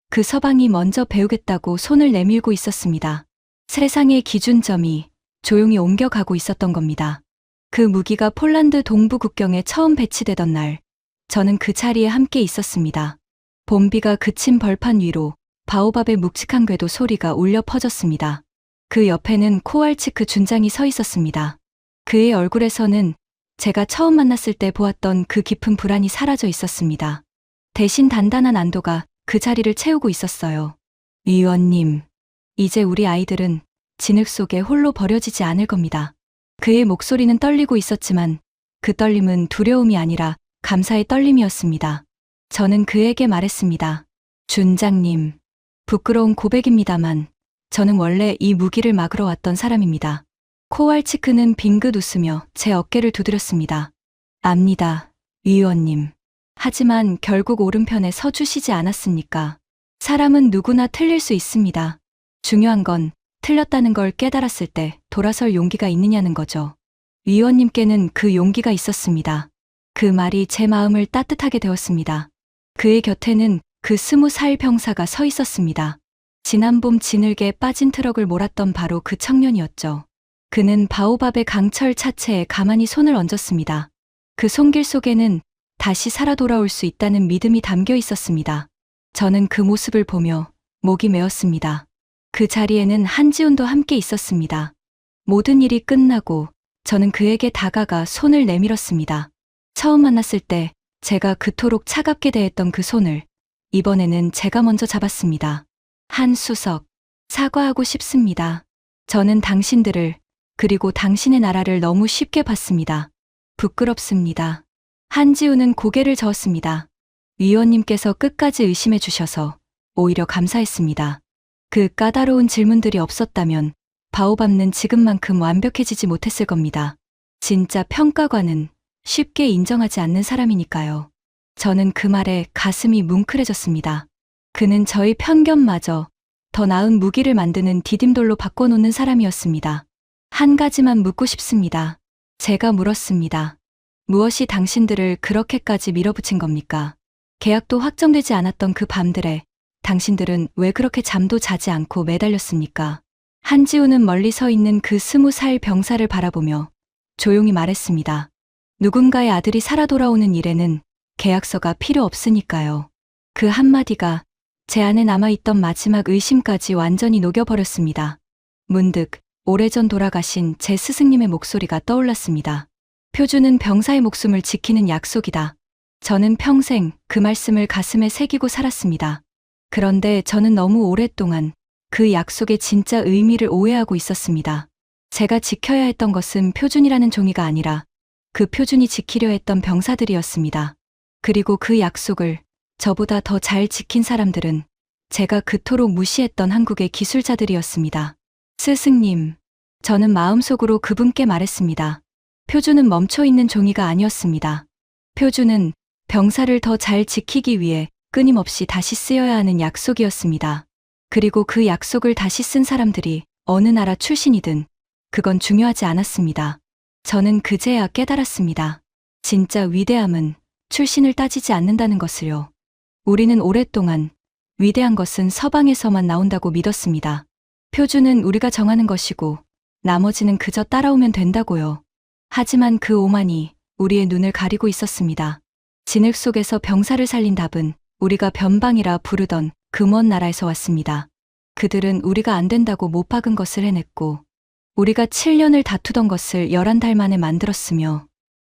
그 서방이 먼저 배우겠다고 손을 내밀고 있었습니다. 세상의 기준점이 조용히 옮겨가고 있었던 겁니다. 그 무기가 폴란드 동부 국경에 처음 배치되던 날, 저는 그 자리에 함께 있었습니다. 봄비가 그친 벌판 위로 바오밥의 묵직한 궤도 소리가 울려 퍼졌습니다. 그 옆에는 코왈치크 준장이 서 있었습니다. 그의 얼굴에서는 제가 처음 만났을 때 보았던 그 깊은 불안이 사라져 있었습니다. 대신 단단한 안도가 그 자리를 채우고 있었어요. 위원님, 이제 우리 아이들은 진흙 속에 홀로 버려지지 않을 겁니다. 그의 목소리는 떨리고 있었지만 그 떨림은 두려움이 아니라 감사의 떨림이었습니다. 저는 그에게 말했습니다. 준장님, 부끄러운 고백입니다만 저는 원래 이 무기를 막으러 왔던 사람입니다. 코왈치크는 빙긋 웃으며 제 어깨를 두드렸습니다. 압니다, 위원님. 하지만 결국 오른편에 서주시지 않았습니까? 사람은 누구나 틀릴 수 있습니다. 중요한 건 틀렸다는 걸 깨달았을 때 돌아설 용기가 있느냐는 거죠. 위원님께는 그 용기가 있었습니다. 그 말이 제 마음을 따뜻하게 되었습니다. 그의 곁에는 그 20살 병사가 서 있었습니다. 지난 봄 진흙에 빠진 트럭을 몰았던 바로 그 청년이었죠. 그는 바오밥의 강철 차체에 가만히 손을 얹었습니다. 그 손길 속에는 다시 살아 돌아올 수 있다는 믿음이 담겨 있었습니다. 저는 그 모습을 보며 목이 메었습니다. 그 자리에는 한지훈도 함께 있었습니다. 모든 일이 끝나고 저는 그에게 다가가 손을 내밀었습니다. 처음 만났을 때 제가 그토록 차갑게 대했던 그 손을 이번에는 제가 먼저 잡았습니다. 한수석, 사과하고 싶습니다. 저는 당신들을 그리고 당신의 나라를 너무 쉽게 봤습니다. 부끄럽습니다. 한지훈은 고개를 저었습니다. 위원님께서 끝까지 의심해 주셔서 오히려 감사했습니다. 그 까다로운 질문들이 없었다면 바오밥는 지금만큼 완벽해지지 못했을 겁니다. 진짜 평가관은 쉽게 인정하지 않는 사람이니까요. 저는 그 말에 가슴이 뭉클해졌습니다. 그는 저의 편견마저 더 나은 무기를 만드는 디딤돌로 바꿔놓는 사람이었습니다. 한 가지만 묻고 싶습니다. 제가 물었습니다. 무엇이 당신들을 그렇게까지 밀어붙인 겁니까? 계약도 확정되지 않았던 그 밤들에 당신들은 왜 그렇게 잠도 자지 않고 매달렸습니까? 한지훈은 멀리 서 있는 그 20살 병사를 바라보며 조용히 말했습니다. 누군가의 아들이 살아 돌아오는 일에는 계약서가 필요 없으니까요. 그 한마디가 제 안에 남아있던 마지막 의심까지 완전히 녹여버렸습니다. 문득 오래전 돌아가신 제 스승님의 목소리가 떠올랐습니다. 표준은 병사의 목숨을 지키는 약속이다. 저는 평생 그 말씀을 가슴에 새기고 살았습니다. 그런데 저는 너무 오랫동안 그 약속의 진짜 의미를 오해하고 있었습니다. 제가 지켜야 했던 것은 표준이라는 종이가 아니라 그 표준이 지키려 했던 병사들이었습니다. 그리고 그 약속을 저보다 더 잘 지킨 사람들은 제가 그토록 무시했던 한국의 기술자들이었습니다. 스승님, 저는 마음속으로 그분께 말했습니다. 표준은 멈춰있는 종이가 아니었습니다. 표준은 병사를 더 잘 지키기 위해 끊임없이 다시 쓰여야 하는 약속이었습니다. 그리고 그 약속을 다시 쓴 사람들이 어느 나라 출신이든 그건 중요하지 않았습니다. 저는 그제야 깨달았습니다. 진짜 위대함은 출신을 따지지 않는다는 것을요. 우리는 오랫동안 위대한 것은 서방에서만 나온다고 믿었습니다. 표준은 우리가 정하는 것이고 나머지는 그저 따라오면 된다고요. 하지만 그 오만이 우리의 눈을 가리고 있었습니다. 진흙 속에서 병사를 살린 답은 우리가 변방이라 부르던 그 먼 나라에서 왔습니다. 그들은 우리가 안 된다고 못 박은 것을 해냈고 우리가 7년을 다투던 것을 11달 만에 만들었으며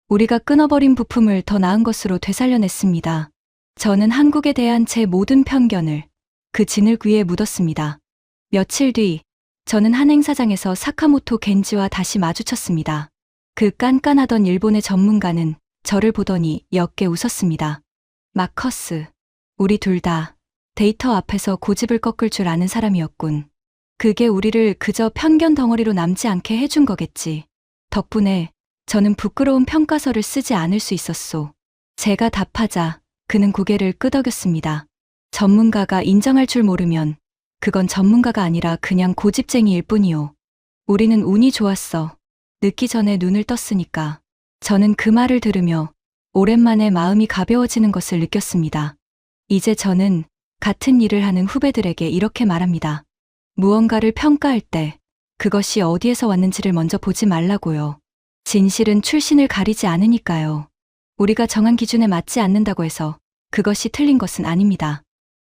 우리가 끊어버린 부품을 더 나은 것으로 되살려냈습니다. 저는 한국에 대한 제 모든 편견을 그 진흙 위에 묻었습니다. 며칠 뒤 저는 한 행사장에서 사카모토 겐지와 다시 마주쳤습니다. 그 깐깐하던 일본의 전문가는 저를 보더니 옅게 웃었습니다. 마커스, 우리 둘 다 데이터 앞에서 고집을 꺾을 줄 아는 사람이었군. 그게 우리를 그저 편견 덩어리로 남지 않게 해준 거겠지. 덕분에 저는 부끄러운 평가서를 쓰지 않을 수 있었소. 제가 답하자 그는 고개를 끄덕였습니다. 전문가가 인정할 줄 모르면 그건 전문가가 아니라 그냥 고집쟁이일 뿐이요. 우리는 운이 좋았어. 늦기 전에 눈을 떴으니까. 저는 그 말을 들으며 오랜만에 마음이 가벼워지는 것을 느꼈습니다. 이제 저는 같은 일을 하는 후배들에게 이렇게 말합니다. 무언가를 평가할 때 그것이 어디에서 왔는지를 먼저 보지 말라고요. 진실은 출신을 가리지 않으니까요. 우리가 정한 기준에 맞지 않는다고 해서 그것이 틀린 것은 아닙니다.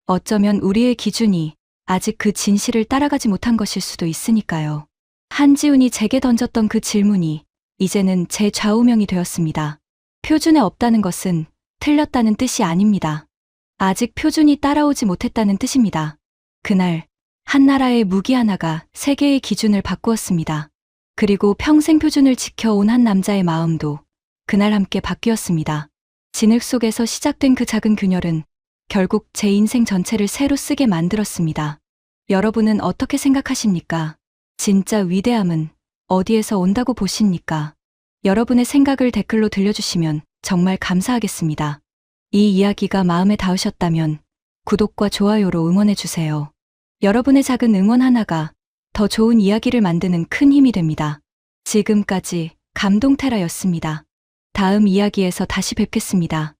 어쩌면 우리의 기준이 아직 그 진실을 따라가지 못한 것일 수도 있으니까요. 한지훈이 제게 던졌던 그 질문이 이제는 제 좌우명이 되었습니다. 표준에 없다는 것은 틀렸다는 뜻이 아닙니다. 아직 표준이 따라오지 못했다는 뜻입니다. 그날 한 나라의 무기 하나가 세계의 기준을 바꾸었습니다. 그리고 평생 표준을 지켜온 한 남자의 마음도 그날 함께 바뀌었습니다. 진흙 속에서 시작된 그 작은 균열은 결국 제 인생 전체를 새로 쓰게 만들었습니다. 여러분은 어떻게 생각하십니까? 진짜 위대함은 어디에서 온다고 보십니까? 여러분의 생각을 댓글로 들려주시면 정말 감사하겠습니다. 이 이야기가 마음에 닿으셨다면 구독과 좋아요로 응원해주세요. 여러분의 작은 응원 하나가 더 좋은 이야기를 만드는 큰 힘이 됩니다. 지금까지 감동테라였습니다. 다음 이야기에서 다시 뵙겠습니다.